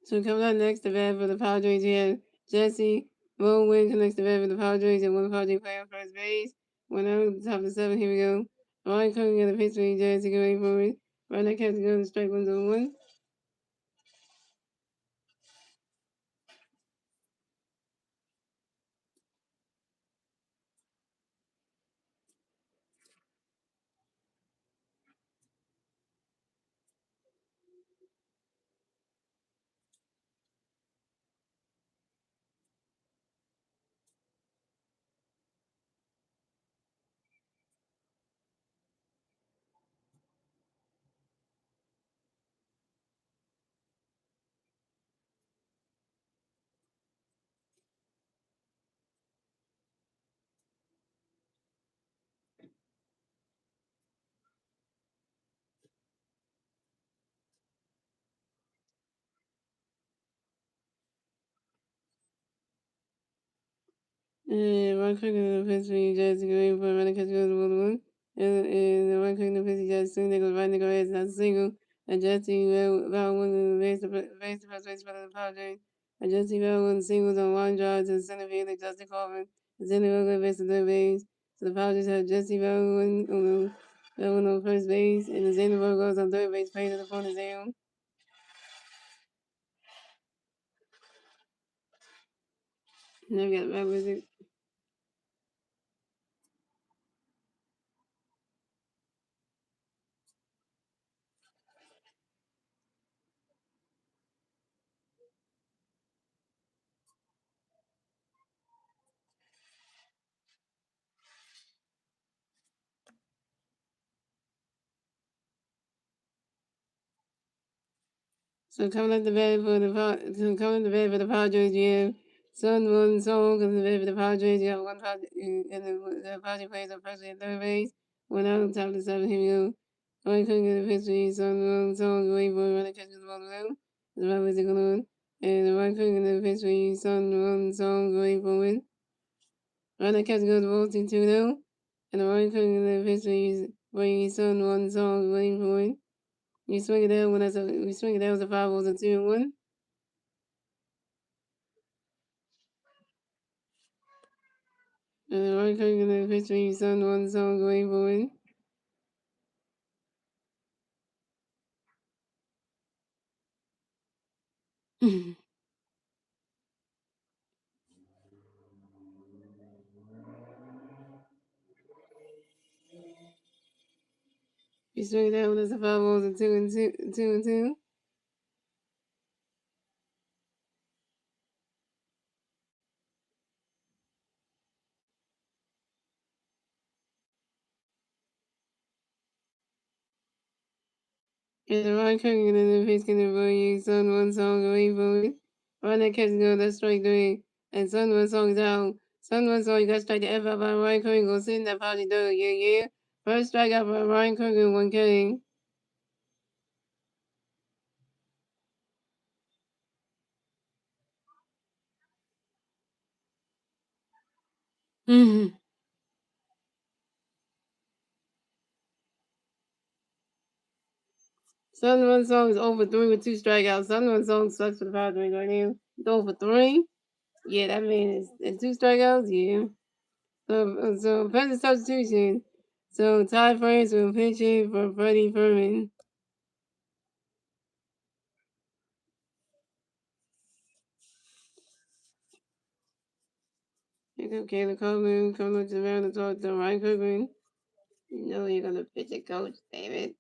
So coming up next, the bat for the Padres, you have Jesse Bowman connects the bat for the Padres and one Padre play on first base. 1 out, top of the 7. Here we go. Ryan Cook got the pitch for Jesse going forward. Right now, catch go to strike 1-1. One quick in the pitch for Jazz going for running catch goes to one. And one quick in the pitch Jazz swing they go right nigga is not single. And Jesse about one in the base the first base for the Padres. And Jesse about one singles on one drive to the center field like Justin Corbin. And then they go to base to third base. So the Padres have Jesse about one on first base. And the Xander goes on third base, playing to the corner zone. Never got back with it. So coming up the bat for the Padres, you have Sun One Song coming up the bat for the Padres. You have one Padre, and the Padre plays are first and third base. One out on top of the seventh. Here we go. Going quick in the history. Sun One Song going for running catches the ball around. The right was going on. And the right quick in the history. Sun One Song going for win. Running catch goes the ball to 2-0. And the right quick in the history. Where Sun One Song going for win. You swing it out when we swing it out with a 5 balls and 2-1. And the right quick in the history. Sun One Song going for win. You swing that one as a 5 balls and 2-2. And the right quick in the pitch can avoid you. Sun One Song going for win. Run that catch go, that's strike 3. And Sun One Song is out. Sun One Song, you got strike the F out by Ryan Cook. Go sit in that party dog. Yeah, yeah. First strikeout by Ryan Cook in 1K. Sun One Song is over 3 with 2 strikeouts. Sun One Song sucks for the Padres right now. He's over 3. Yeah, that man is and 2 strikeouts. Yeah. So present substitution. So Ty France will pitch in for Freddie Fermin. Here comes Caleb Coleman coming to the mound to talk to Ryan Cookman. You know you're gonna pitch it, coach. Damn it.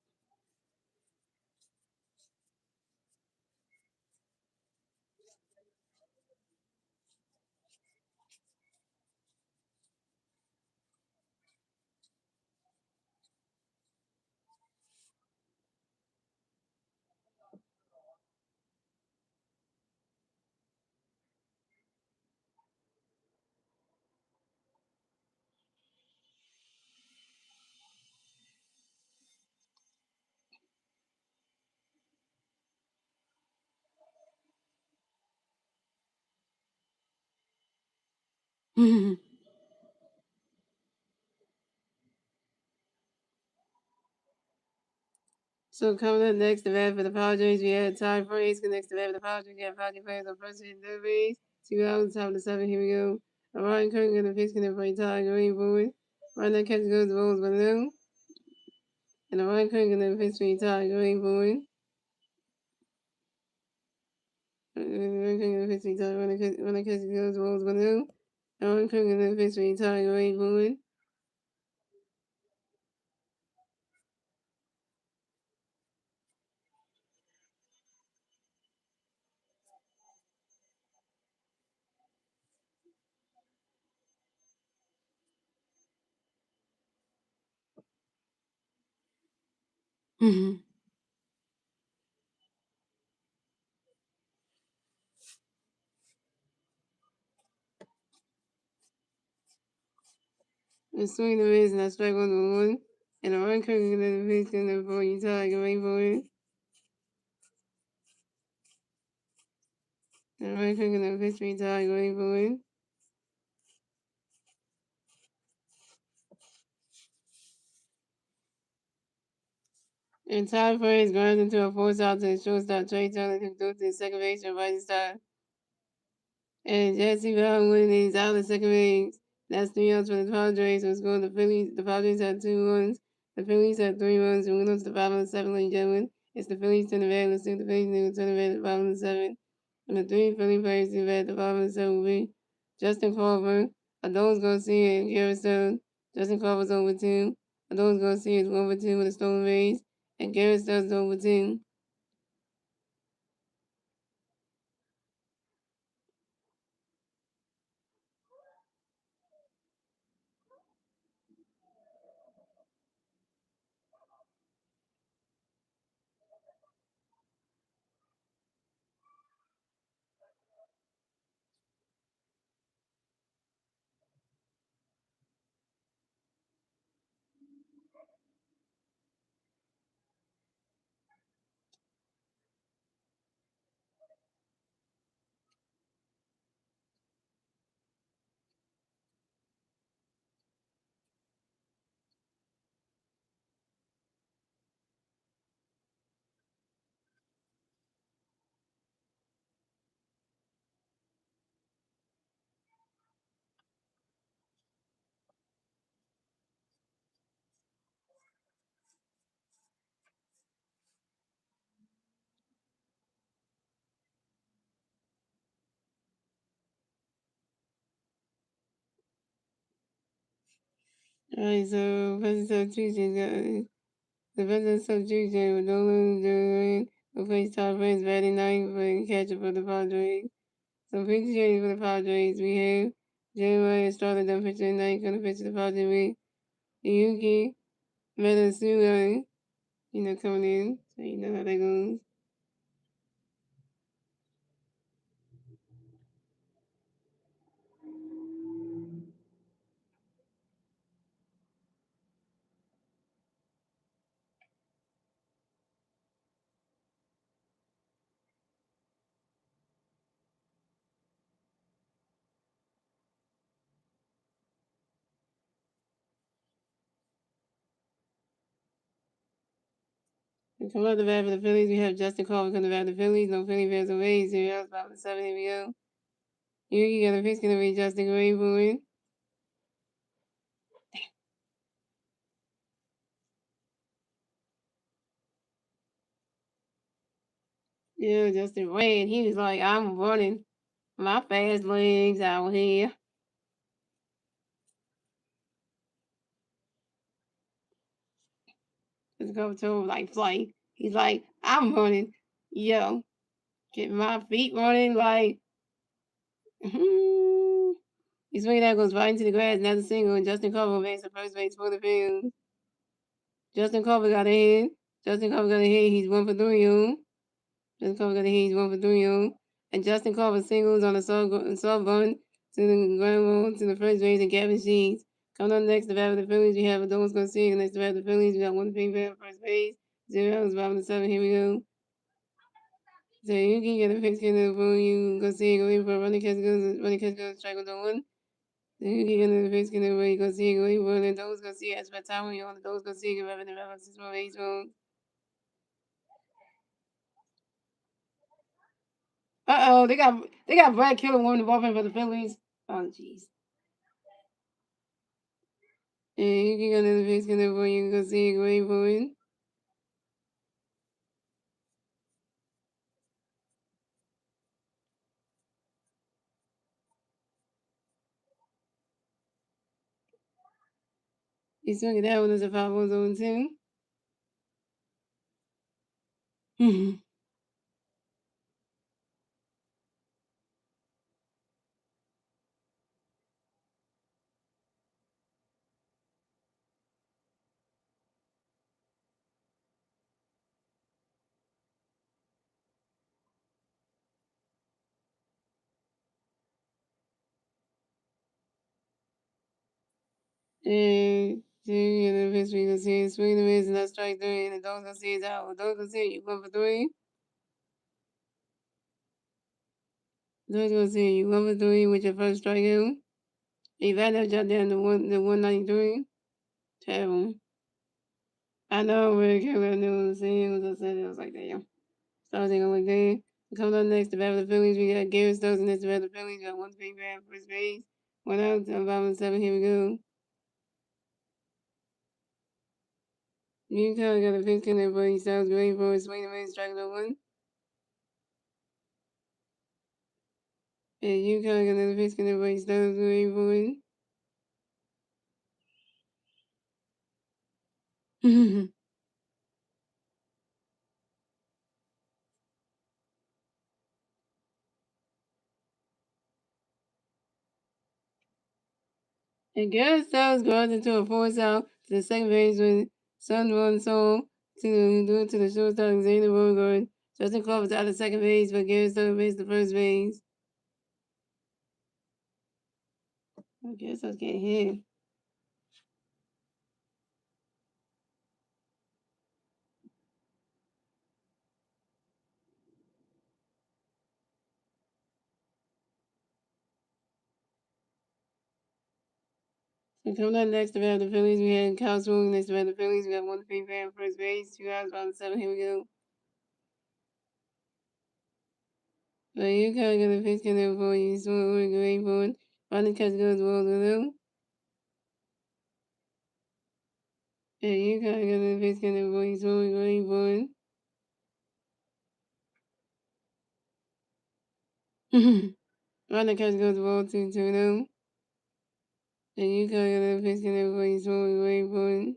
So coming up next, the bat for the Padres, we had Ty France. Next, the bat for the Padres, we have Padres players on first and third base. 2 out, top of the 7. Here we go. Ryan Kirk gonna pitch gonna play Ty going forward. Ryan that catch goes the balls below. And Ryan Kirk gonna pitch for Ty going forward. Ryan Kirk gonna pitch for Ty. Ryan that catch goes the balls below. And Ryan Kirk gonna pitch for Ty going forward. And swing the miss and I strike 1-1. And a run cooking in the pitch in the before you tell I can wait for it. And a run cooking in the pitch for you tell I can wait for it. And Todd Perez grounds into a force out to the shortstop Trey Turner who threw to the second base and right side. And Jesse Bell is out of second base. That's 3 outs for the Padres. So scored the Phillies. The Padres had 2 runs. The Phillies had 3 runs. And we go to the bottom of the 7th, ladies and gentlemen. It's the Phillies turn the red. Let's see the Phillies new turn the red at the bottom of the 7th. And the 3 Philly players to at the bottom of the 7th will be Justin Culver, Adolis Garcia, and Garrett Stone. Justin Culver's over 2. Adolis Garcia is over 2 with a stolen base. And Garrett Stone's over 2. Alright, so President substitution the President substitution with Nolan Durant replaced Todd France batting ninth for catcher for the Padres. So pitching training for the Padres, we have Jeremiah started the pitcher ninth on the pitch of the Padres with Yuki Medasuga, coming in. So you know how that goes. And come up the bat for the Phillies, we have Justin Carver coming to bat for the Phillies. No Philly fans away. 0 outs, bottom of the 7th. Here we go. Yuki got a pitch, gonna be Justin Gray for it. Yeah, Justin ran. He was like, I'm running my fast legs out here. Just go to him like flight. He's like, I'm running. Yo, get my feet running like he swing that goes right into the grass, another single, and Justin Carver makes the first base for the field. Justin Carver got a hit. Justin Carver got a hit. He's 1 for 3, yo. Justin Carver got a hit. He's 1 for 3, yo. And Justin Carver singles on a sub run to the ground roll to the first base and Gavin Sheets. Coming on next, the bat of the Phillies, we have Adonis Garcia. Next, the bat of the Phillies, we got one thing bat first base. 0 outs, bottom of the 7th. Here we go. So you can get a fix in the phone. You go see, go in for a running catch goes, strike with the one. So you can get a fix in the way, go see, go in for it, and those go see, as by time when you on the those go see, go the 6 more base road. Uh-oh, they got Brad Keller warming the bullpen for the Phillies. Oh jeez. And you can get another fix in the phone. You go see, go in for it. He's swinging that one as a 5-1 zone too. And so you get a fix, we go see, swing the miss, and that's strike 3, and the dogs go see it's out. Those go see, you 1 for 3. Those go see, you 1 for 3 with your first strikeout. Evander jumped down to 193. Terrible. I know where Killer knew was saying was upset. It was like, damn. Stars ain't gonna look good. Coming up next, the bat of the Phillies, we got Garrett Stokes, and next, the bat of the Phillies, we got one big bat first base. 1 out, bottom of the 7th. Here we go. You kind of got a pitch in there, but he sounds great for a swing and miss, strike no one. And you kind of got another pitch in there, but he sounds great for it. And Garrett Stokes goes into a force out to the second base with Sun Run Soul to the shortstop Alexander Bogart. Justin Clover's out of second base, but Garrett Stokes makes the first base. I guess I was getting hit. So coming up next to the Phillies, we had Kyle Swing. Next to the Phillies, we got one free fan first base, 2 outs, bottom 7. Here we go. So you kind of got a pitch in there before you swing over great for it. Finally catch goes well with them. Yeah, you kind of got a pitch in there before you swing over great for it. Finally catch goes well 2-2 them. And you got another pitch and everybody's throwing away for it.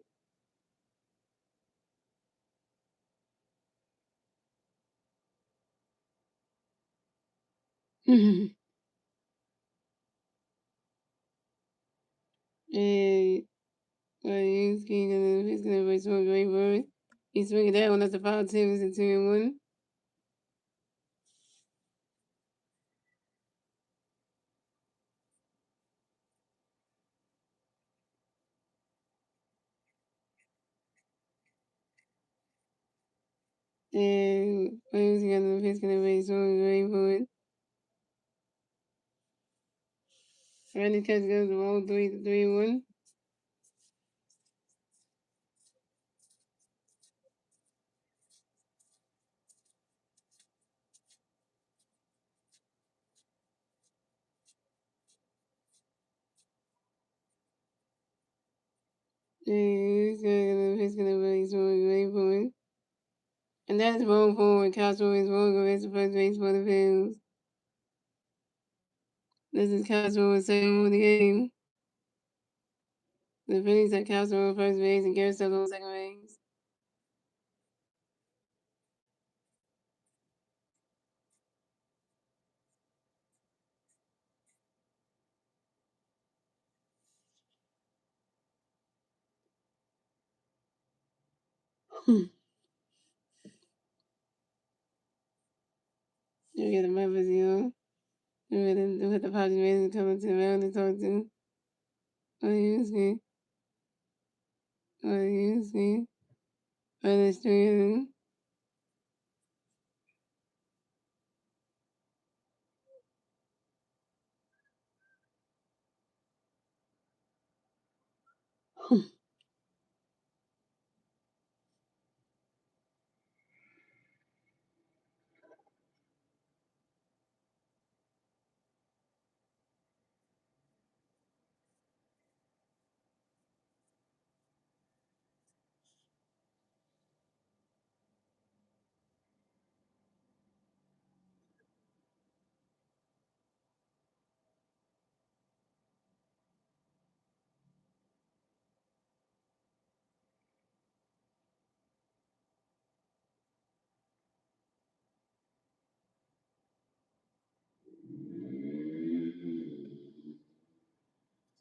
And he's gonna everybody's throwing away for it. He's swinging that one. That's a foul tip. It's a 2-1. And Williams got another pitch and everybody's throwing away for it. Running catch goes the ball 3-1. And he's got another pitch and everybody's throwing away for it. And that's roll forward. Castro is rolling against the first base for the Phillies. This is Castro with second of the game. The Phillies have Castro on first base and Garrett on second base. You get the Memphis, you got the Padres coming to the mound to talk to. What do you see? What do you see? What is doing?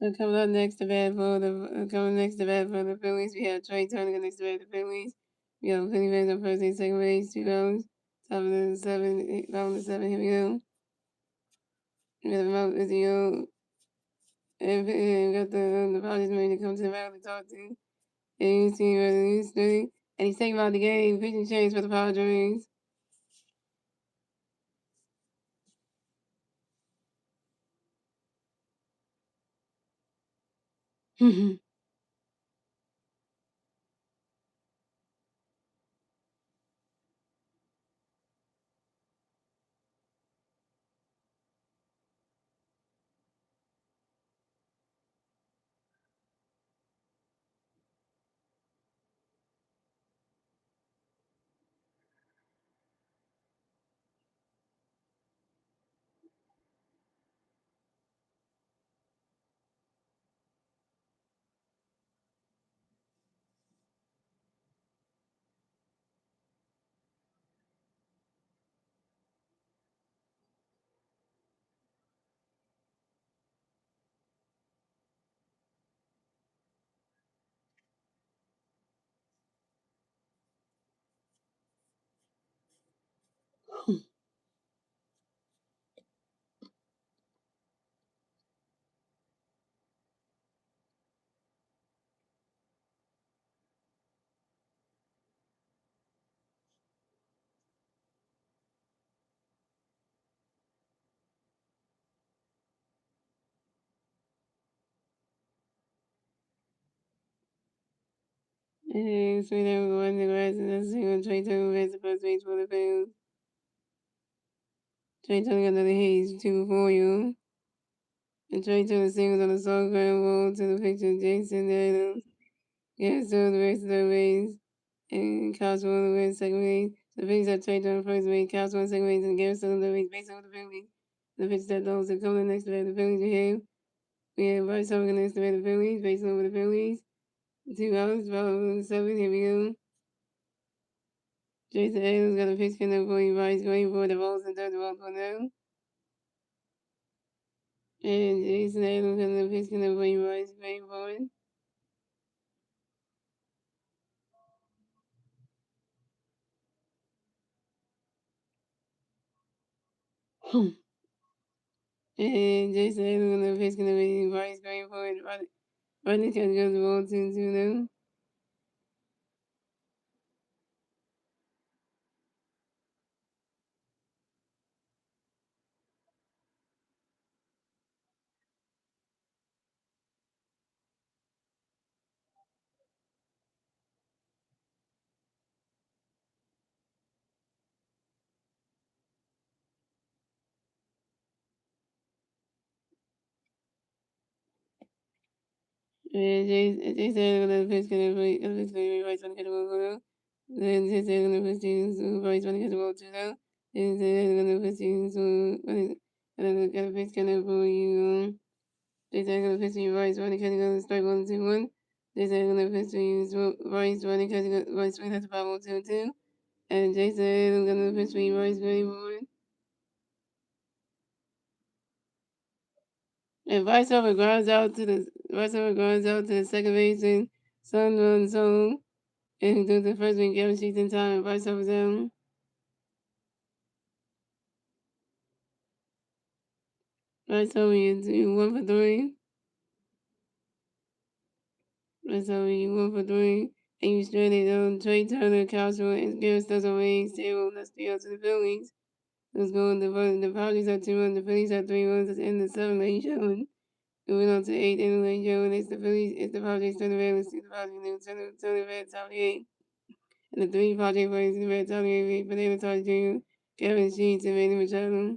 So coming next to bat for the Phillies, we have Trey Turner next to bat for the Phillies. We have Penny Vance on first and second base, 2 outs. Top of the seven, bottom of the seven. Here we go. We got the mouth is and we got the Padres ready to come to the mound to talk to. And you see whether he's doing, and he's taking out the game, pitching change for the Padres. And so they were going to the grass and that's when Trey Turner was the first base for the Phillies. Trey Turner got another hit, he's 2 for you. And Trey Turner singles on the song ground ball to the pitcher Jason Adams. Yeah, so the rest of the base. And Castro on the way second base. The Phillies have Trey Turner first base, Castro on second base, and Garrett on the base, base on the Phillies. The pitch that those are coming next to the Phillies we have. We have Bryce Harper against the Phillies, based over the Phillies. 2 outs, ball 7, here we go. Jason Adams got a pitch count for you, Bryce going for the balls and third, the ball for now. And Jason Adams got a pitch count for you, Bryce going for it. And Jason Adams got a pitch count for you, Bryce going for it. Rodney trying to go the ball 2-2 now. And Jason Adams got a pitch count for you, Bryce trying to get the ball for now. Then Jason Adams got a pitch to Bryce trying to get the ball 2 now. Jason Adams got a pitch count for you. They say gonna pitch you Rice running catching on the strike 1-2-1. They say gonna pitch you Rice running catching Rice swing at the 5-1-2-2. And Jason I'm gonna pitch you Rice very forward. And Viceover grinds out to the second baseman. Sun runs home. And to the first one, Gavin sheets in time and Viceover down. Viceover you 1 for 3. Viceover you 1 for 3. And you stranded on Trey Turner, Castro, and Garrett doesn't raise 0. Let's deal to the Phillies. Let's go on the Padres are 2 runs, the Phillies are 3 runs, it's in the 7 lane showing. Moving on to 8 lane showing, it's the Padres turn the red, let's see the Padres turn the red, top 8. And the 3 Padres players in the red, top 8, Banana Todd Jr., Kevin Sheets, and Manny Machado.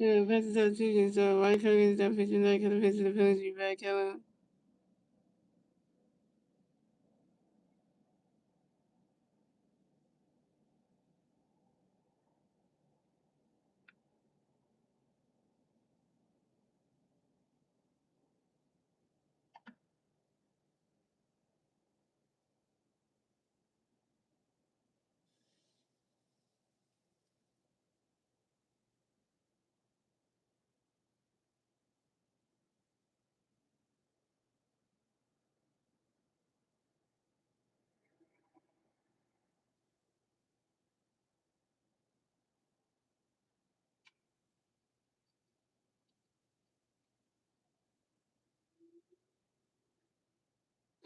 Yeah, passes out Tuesday, so White Coggins that pitching night, kind of pitch to the Phillies, be back, Kellen.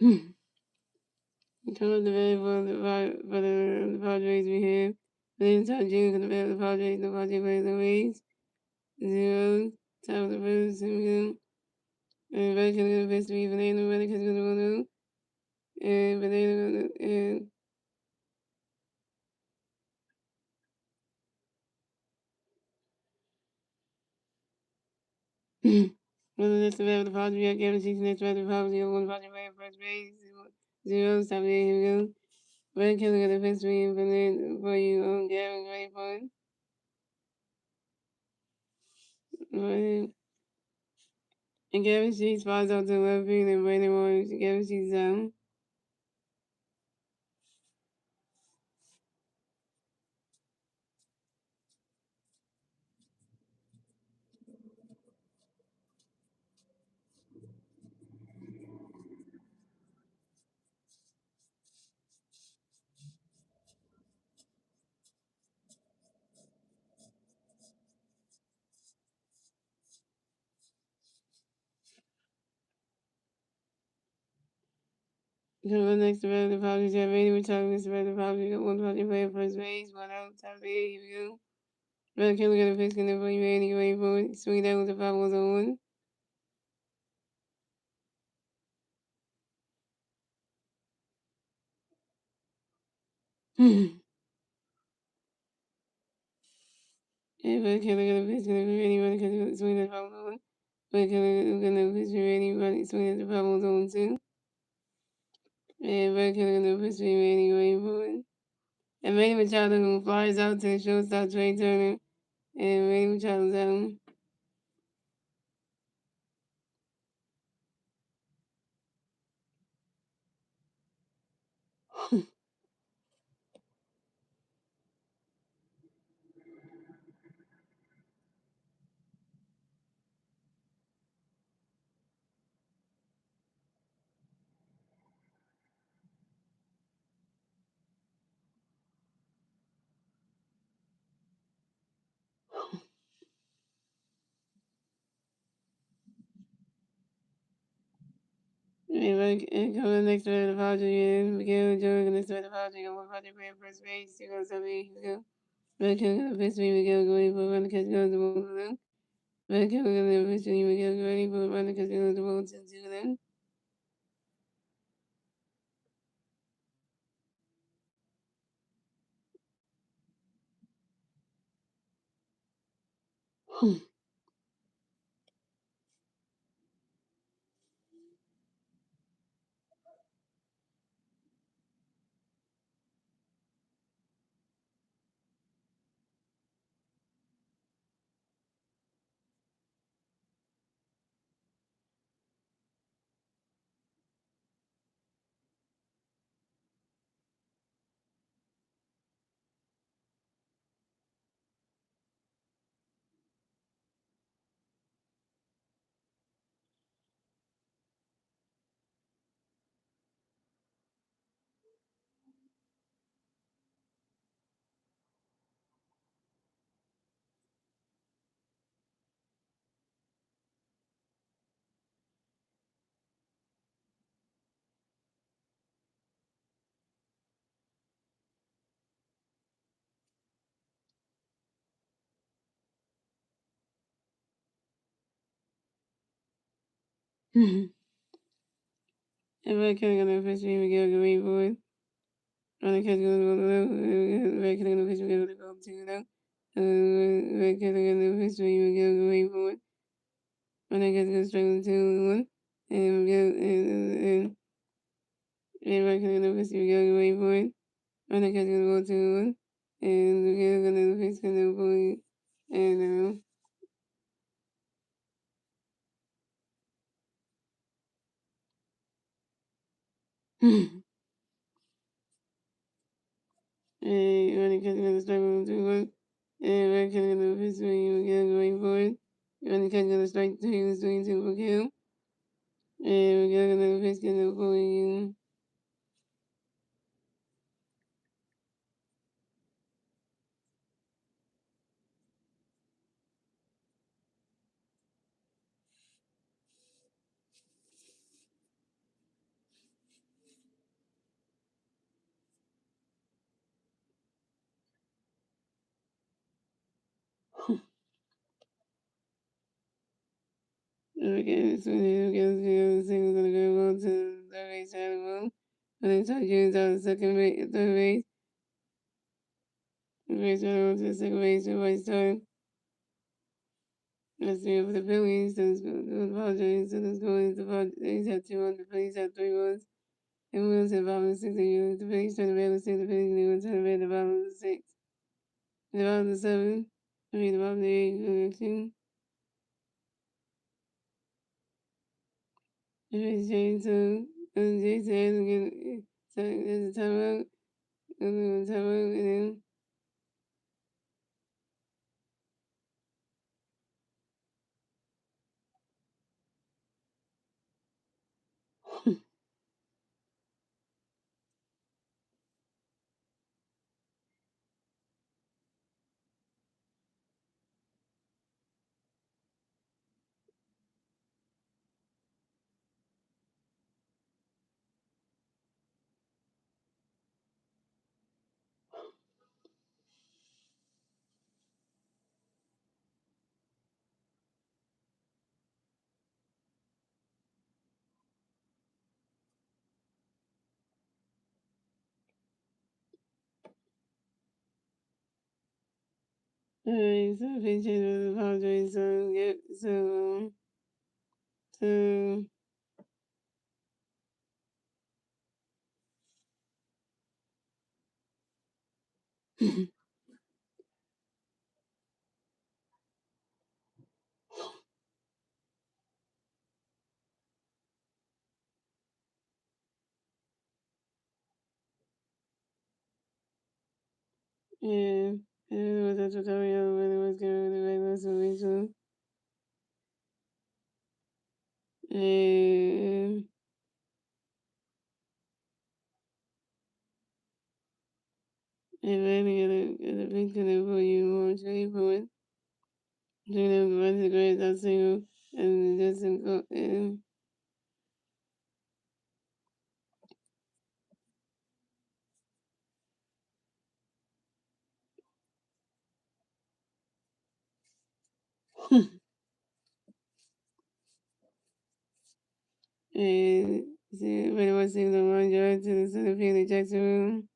Come up the bad for the Padres we have. Then Todd Jr. gonna bat the Padres, the Padres plays the Rays. 0, top of the first, and Redskins gonna pitch to Banana, Redskins gonna run out. And Banana and On the next of the Padres, we got Gavin Sheets. Next of the Padres, we got one Padre playing first base. 0, stop there, here we go. Red Killer got the fence for you, Gavin, ready for it. Right. And Gavin Sheets flies out to the left field, and Brandon Williams, Gavin Sheets down. So the next of the Padres, have Randy Machado. Next of the Padres, got one Padre playing first base. 1 out, top there, here we go. Red Killer got a pitch in there for you, Randy, ready for it. Swing down with the 5 on. And Red Killer got a pitch in there for Randy, Red Killer swing the 5 Red Killer got a pitch for Randy, swing at the 5 too. And Red Killer got a pitch for Randy, ready for it. And Manny Machado flies out to the shortstop, Trey Turner. And Manny Machado's out. And coming next to the Padres, Miguel Jordan next to the Padres, got one Padre playing first base. He goes up here, here we go. Red Killer got a pitch for Miguel, go ready for a run to catch, goes the ball to them. Red Killer got a pitch for Miguel, go ready for a run to catch, goes the ball to them. And Red Killer got a pitch for Miguel, go ready for it. Run to catch, goes the ball to them. Red Killer got a pitch for Miguel, go to them. Red Killer got a pitch for Miguel, go ready for it. Run to catch, goes straight to 2-1. And Miguel, and Red Killer got a pitch for Miguel, go ready for it. Run to catch, goes the ball 2-1. And Miguel got a pitch for the boy. And and Ronnie Cat's gonna strike one 2-1. And Red Cat's gonna pitch swing again going forward. Ronnie Cat's gonna strike 2, swing 2 for kill. And we're gonna pitch gonna pull you. Again, swing again, single gonna go well to the third base side of the room. And then Todd Jones out of second base, third base. Third base runner on to the second base, everybody's time. Let's see for the Phillies. The Padres. So let's go into the Padres have 2 1. The Phillies have 3 1. And we have 5 and 6. The Phillies turn the bad 6. The Phillies they will turn the bad the bottom of the 6. The bottom of the 7. I mean the bottom of the 8. The 2. The Phillies change to Jason again. So there's a timeout. And then timeout. And then alright, so Phillies change to the Padres. So yep. So yeah. And it was a tutorial when it was going to the regular solution. And really get a big connect for you more trade for it. Do them run the grades I single and just and and see when it was single run yard to the center field in Jackson room.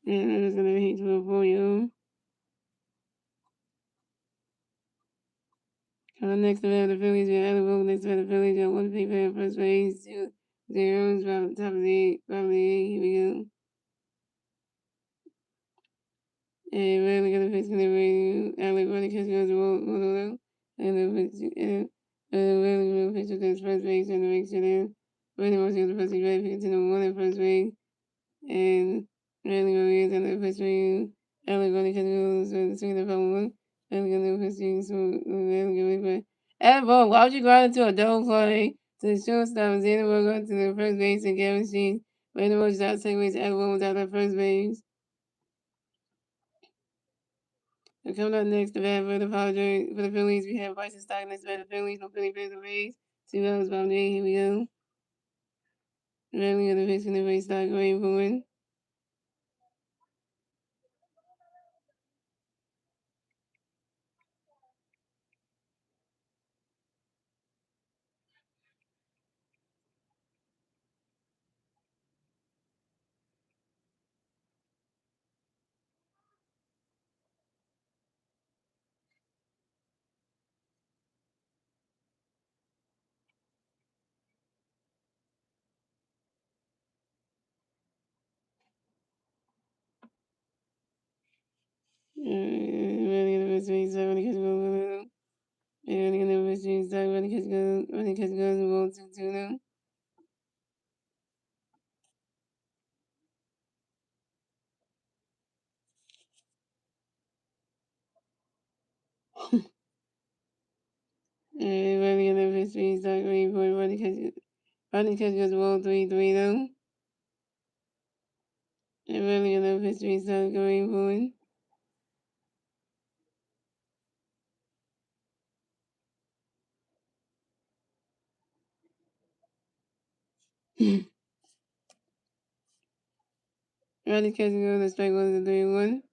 And I was gonna hit 12 for you. Next to the Phillies, we had a vote next to the Phillies, got 1 people at first base, 2 zeros, about the top of the 8, bottom of the 8, here we go. And really gonna fix the radio, Alec running catch goes to roll, and really gonna fix the first base and the makes it in. Really wants to get the first base, because to the 1 at first base, and really gonna get the first base, Alec running catch goes to the second and final 1, and gonna fix the so really gonna make at ball, why would you go out into a double play to the shortstop and Xander will go to the first base and Gavin Sheen, but the most shot takeaways at ball without the first base. And coming up next, the bat for the Padres, for the Phillies, we have Bryson Stock next to the Phillies, no Philly fans the Rays. 2 hours about day, here we go. Rally of the Fish and the Rays start going for win. Rally of the Fish Rays start running catch goes. Rally of the Fish Rays start running catch goes, and roll 2-2 now. Rally of the Fish Rays start going for running catch goes, roll 3-3 now. And rally of the Fish Rays start going for win. Running catch goes, the strike goes to 3-1.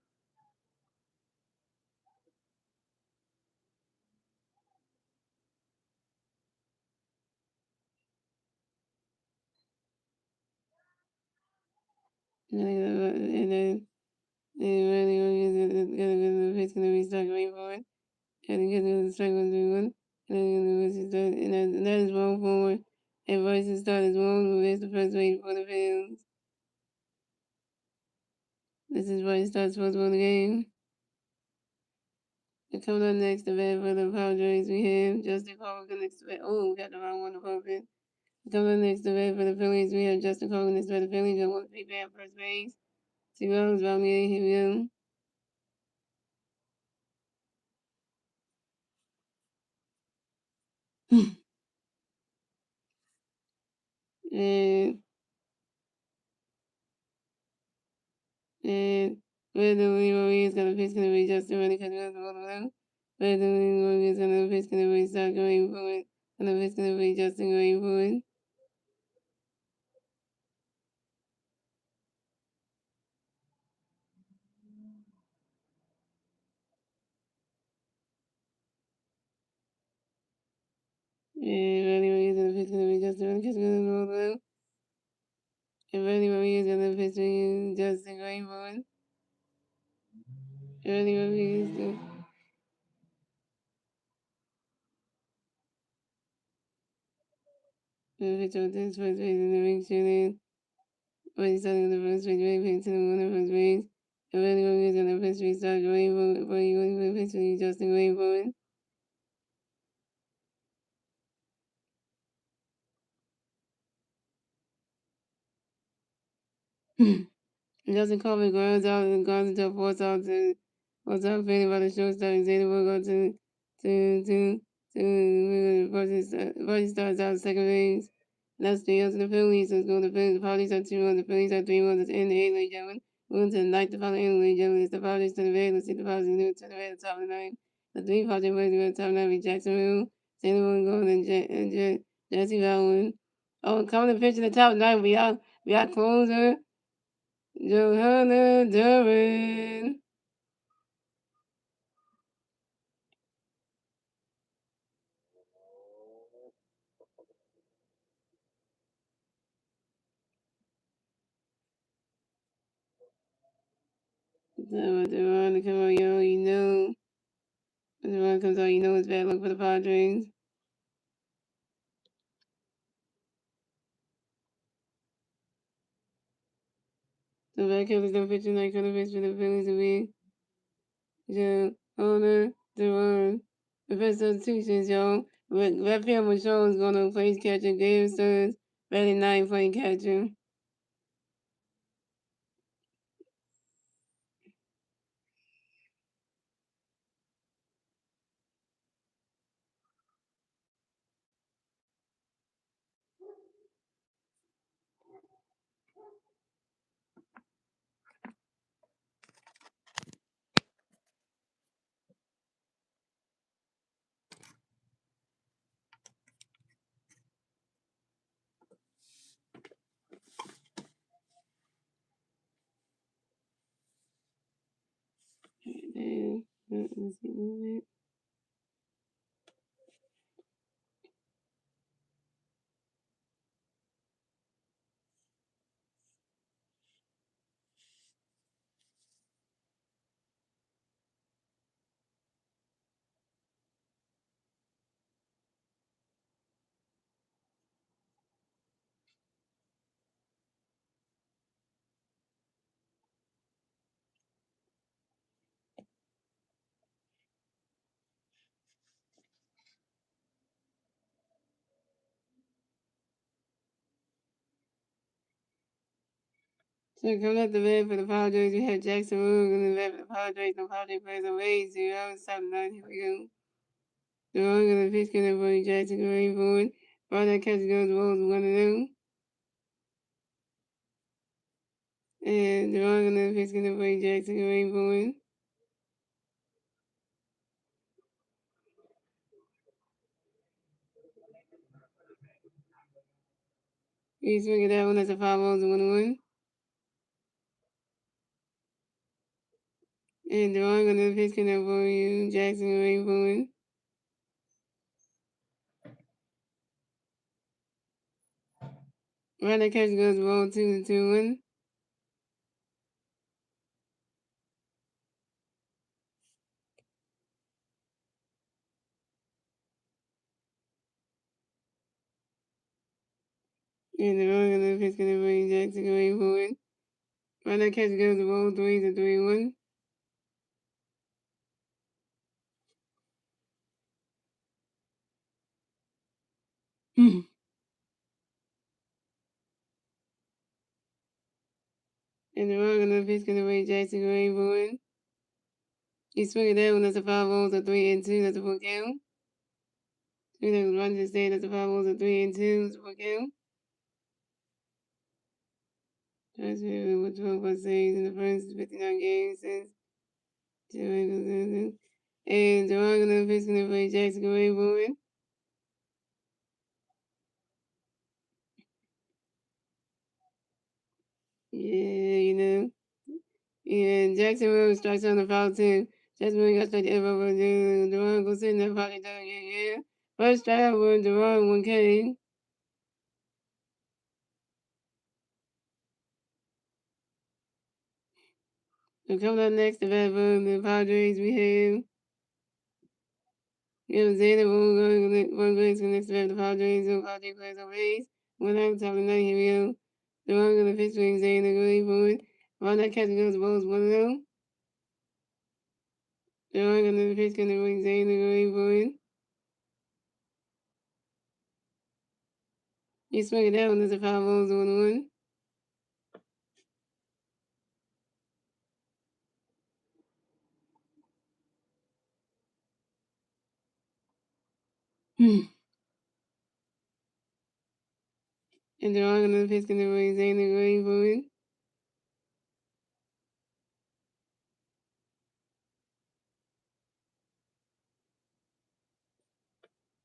And then really it's gonna be stuck going forward. And get the strike was doing and that is wrong forward. And Bryson start is wrong, but it's the first way for the Phillies. This is why he starts first one game. And coming up next, the bat for the Padres, we have Justin Colgan next to bat. Oh, we got the wrong one to open. Coming up next, the bat for the Phillies, we have Justin Colgan next to the Phillies. And one big bat first base. 2 runs, about me, here we go. and and where the Lee is gonna pitch, gonna be Justin running because we're the where the Lee is gonna pitch, gonna be start going forward. Gonna pitch, gonna be Justin going forward. And Randy is gonna pitch, gonna be Justin running because we're the and Randy is gonna pitch, Justin going forward. Randy is gonna pitch on this first base and the ring shooting. But he's starting the first base, very pitch to the one of first base. And Randy is gonna pitch, restart going forward. But he was gonna pitch, Justin going forward. Justin Colby grounds out and guns into force out fading by the shortstop. Xavier will go to starts out second base. That's the answer. The Phillies is going to Phillies. The Padres are 2 runs. The Phillies are 3 runs. It's in the 8th, ladies and gentlemen. Moving to the ninth. The following inning, ladies and gentlemen. It's the Padres to the red. Let's see the Padres new to the red. The top of the ninth. The 3 Padres waiting to the top of the ninth with Jacksonville. St. Louis going and Jesse Valley. Oh, coming to pitch in the top of the ninth. We got closer. Johanna Duran. Duran, come on, yo, you know. Duran comes out, you know it's bad luck for the Padres. The back hill is no pitching like on the pitch for the Phillies to be Johanna Duran. The best substitutions, y'all. Left field Michelle is going to place catcher. Gabe Stearns, batting 9, playing catcher. And, let's see, move it. So coming up the bat for the Padres, we have Jackson Roog in the bat for the Padres. The Padres plays on Rays 0, 7-9. Here we go. The wrong of the pitch can avoid Jackson going forward. Ball that catch goes balls 1-0. And the wrong of the pitch can avoid Jackson going forward. He's swinging that one. That's a 5 balls 1-1. And the wrong of the pitch can avoid Jackson going forward. Ball that catch goes ball 2-1. And the wrong and the pitch gonna bring Jackson away forward. Run that catch goes the ball 3-3-1. And the wrong and the pitch gonna bring Jackson away forward. He swung it down, that's a 5 balls, a 3-2, that's a full count. Three niggas run to stay, that's a 5 balls, a 3-2, that's a full count. That's with 12 plus saves in the first 59 games since. And the wrong and the pitch gonna bring Jackson away forward. Yeah, you know. And Jacksonville strikes on the foul too. Jacksonville got straight to over Duran goes in there pocket down yeah. First strike with Duran 1K. So coming up next to bat for the Padres we have Zeta one going to next to bat the Padres and Padres players on base. One out top of the night here we go. Duran gonna pitch swing Zeta going forward. Run that catch goes balls 1-0. Duran gonna pitch gonna bring Zeta going forward. He swung it down, there's a foul balls 1-1. And they're all gonna pitch gonna bring Zeta going forward.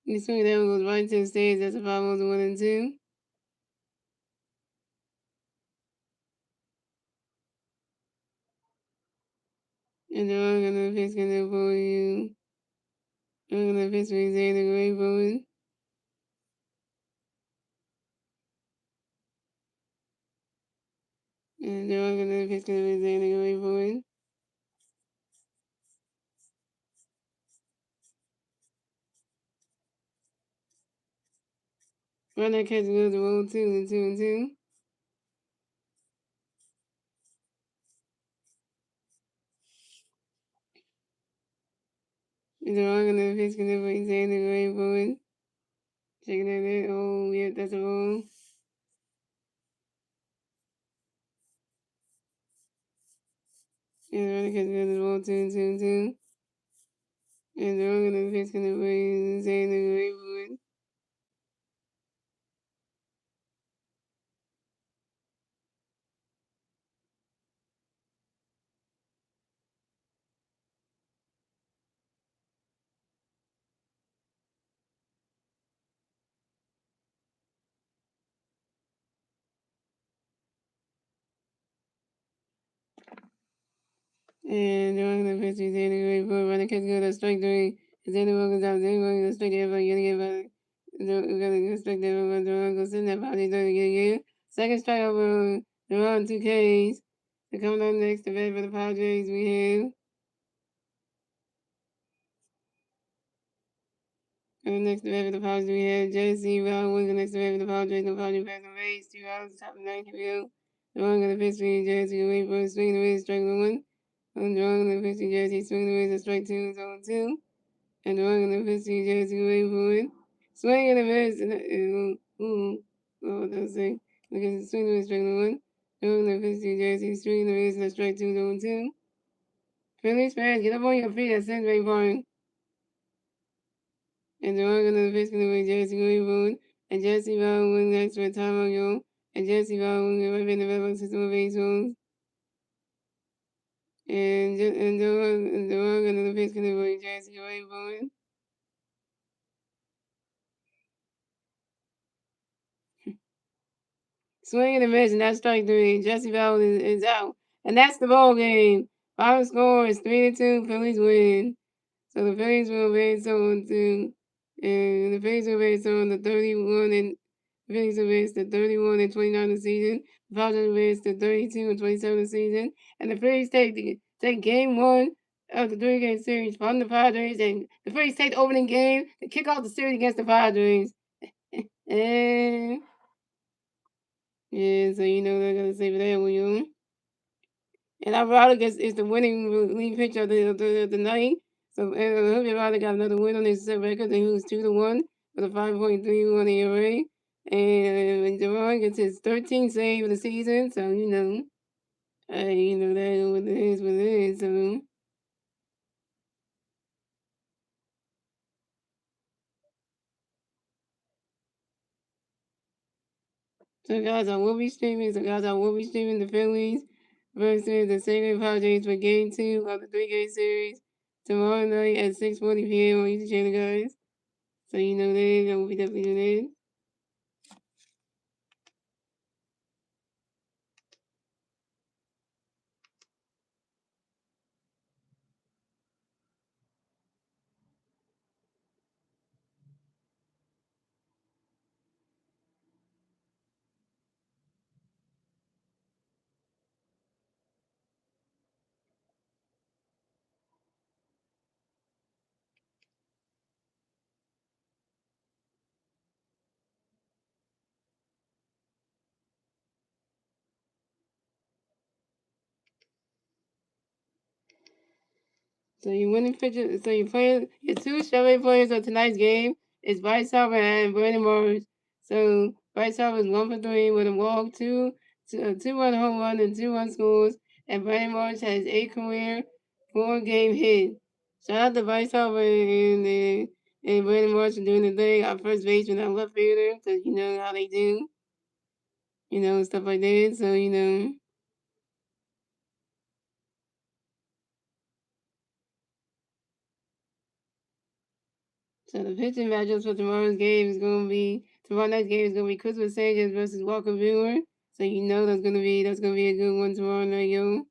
He swung it down, goes right to the stage, that's a foul balls 1-2. And they're all gonna pitch gonna pull you. I'm gonna pitch bring Zeta going forward. And they're all gonna pitch gonna bring Zeta going forward. Run that catch goes to roll 2-2-2. And they're all gonna pitch gonna bring Zeta going forward. Checking at it. Oh, yeah, that's a roll. And run that catch goes to roll 2-2-2. And they're all gonna pitch gonna bring Zeta going forward. And they're all gonna pitch bring Zeta going forward. Run that catch goes to strike 3. Zeta goes out, Zeta goes to strike everybody, gonna get back. We're gonna expect everyone to go send that body to get. Second strike over the run 2Ks. To come up next to bat for the Padres, we have. Coming next to bat for the Padres, we have Jesse Brown. One next to bat for the Padres. The Padres pass the base. 2 outs, top of the ninth field. The one gonna pitch for Jesse. Wait for a swing away, strike 1. And the one gonna pitch for Jesse. Swing away, a strike 2, 0-2. And the one gonna pitch for Jesse. Wait for it. Swing and a miss. What does it say? Because it's swing away, strike 1. The one gonna pitch for Jesse. Swing away, a strike 2, 0-2. Phillies fans, get up on your feet at Century Park. And the one gonna pitch gonna be Jesse Greenwood. And Jesse Brown win next for time ago. And Jesse Brown win right in the middle system of baseballs. And the one gonna pitch gonna be Jesse Greenwood. Swing and a miss, and that's strike 3. Jesse Brown is out. And that's the ball game. Final score is 3-2. Phillies win. So the Phillies will advance on to, and the Phillies will advance on the 31 and the Phillies advance to 31 and 29 this season. The Padres advance to 32 and 27 this season. And the Phillies take game 1 of the 3-game series from the Padres, and the Phillies take the opening game to kick off the series against the Padres. And Yeah, so you know they're gonna say for that one, you know. And Alvarado gets is the winning lead pitcher of the night. So Alvarado got another win on his record. And he was 2-1 with a 5.31 ERA. And Javon gets his 13th save of the season. So you know that what it is, what it is. I will be streaming the Phillies versus the San Diego Padres for Game 2 of the three-game series tomorrow night at 6:40 p.m. on YouTube channel, guys. So you know that I will be definitely doing that. So you winning pitcher. So you playing your two Chevrolet players of tonight's game is Bryce Harper and Brandon Morris. So Bryce Harper is 1 for 3 with a walk, two run home run and 2 run scores, and Brandon Morris has 8 career 4 game hit. Shout out to Bryce Harper and Brandon Morris for doing the thing. Our first baseman, our left fielder, because you know how they do, stuff like that. So So the pitching matchups for tomorrow night's game is gonna be Christopher Sanchez versus Walker Buehler. So you know that's gonna be a good one tomorrow night, yo.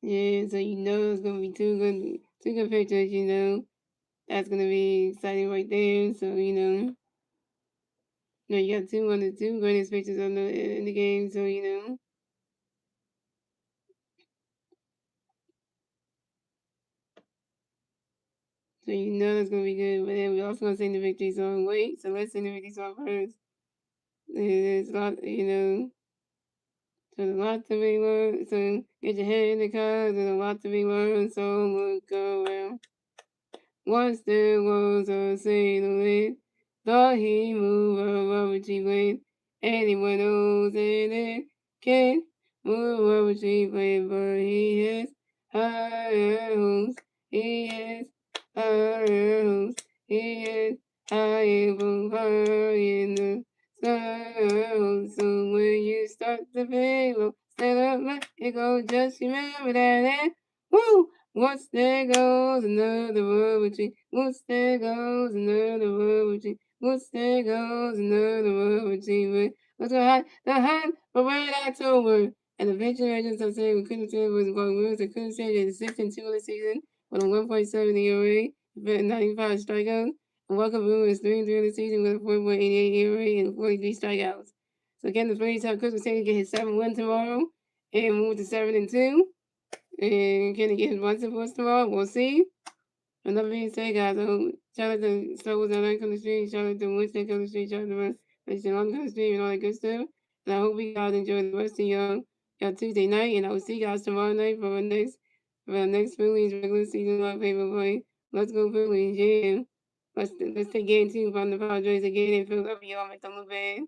Yeah, so you know it's gonna be two good pitchers, That's gonna be exciting right there. So you got one of the two greatest pitchers in the game, so that's gonna be good. But then we also gonna sing the victory song. Wait, so let's sing the victory song first. There's a lot, So there's a lot to be learned. So get your head in the car. There's a lot to be learned. So look around. Once there was a sailor, thought he moved a rubber tree blade. Anyone knows that it can move a rubber tree blade, but he has higher hopes. He has higher hopes. He has higher hopes high in the sky. So when you start to feel, stand up, let it go. Just remember that. Woo! Once there goes another rubber tree. Once there goes another rubber tree. Once there goes another rubber tree. Let's go high, the high for red October. And the venture agents are saying we couldn't say it was going moves. They couldn't say it 6-2 in the season with a 1.7 ERA, 95 strikeouts. And Walker Buehler is 3-3 in the season with a 4.88 ERA and 43 strikeouts. So again, the Phillies have Christmas Saint get his 7th win tomorrow and move to 7-2. And can he get his Bunsen for us tomorrow? We'll see. Another being said, guys, shout out to Star Wars Online on the street, shout out to Wednesday on the street, shout out to Wednesday on the street, and all that good stuff. And I hope you guys enjoy the rest of your Tuesday night, and I will see you guys tomorrow night for our next Phillies regular season live paper play. Let's go Phillies, yeah. Let's take game 2 from the Padres again in Philadelphia. Y'all make them look bad.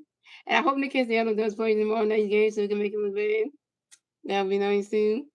And I hope Nick Castellanos does play tomorrow night's game so we can make him look bad. That'll be nice too.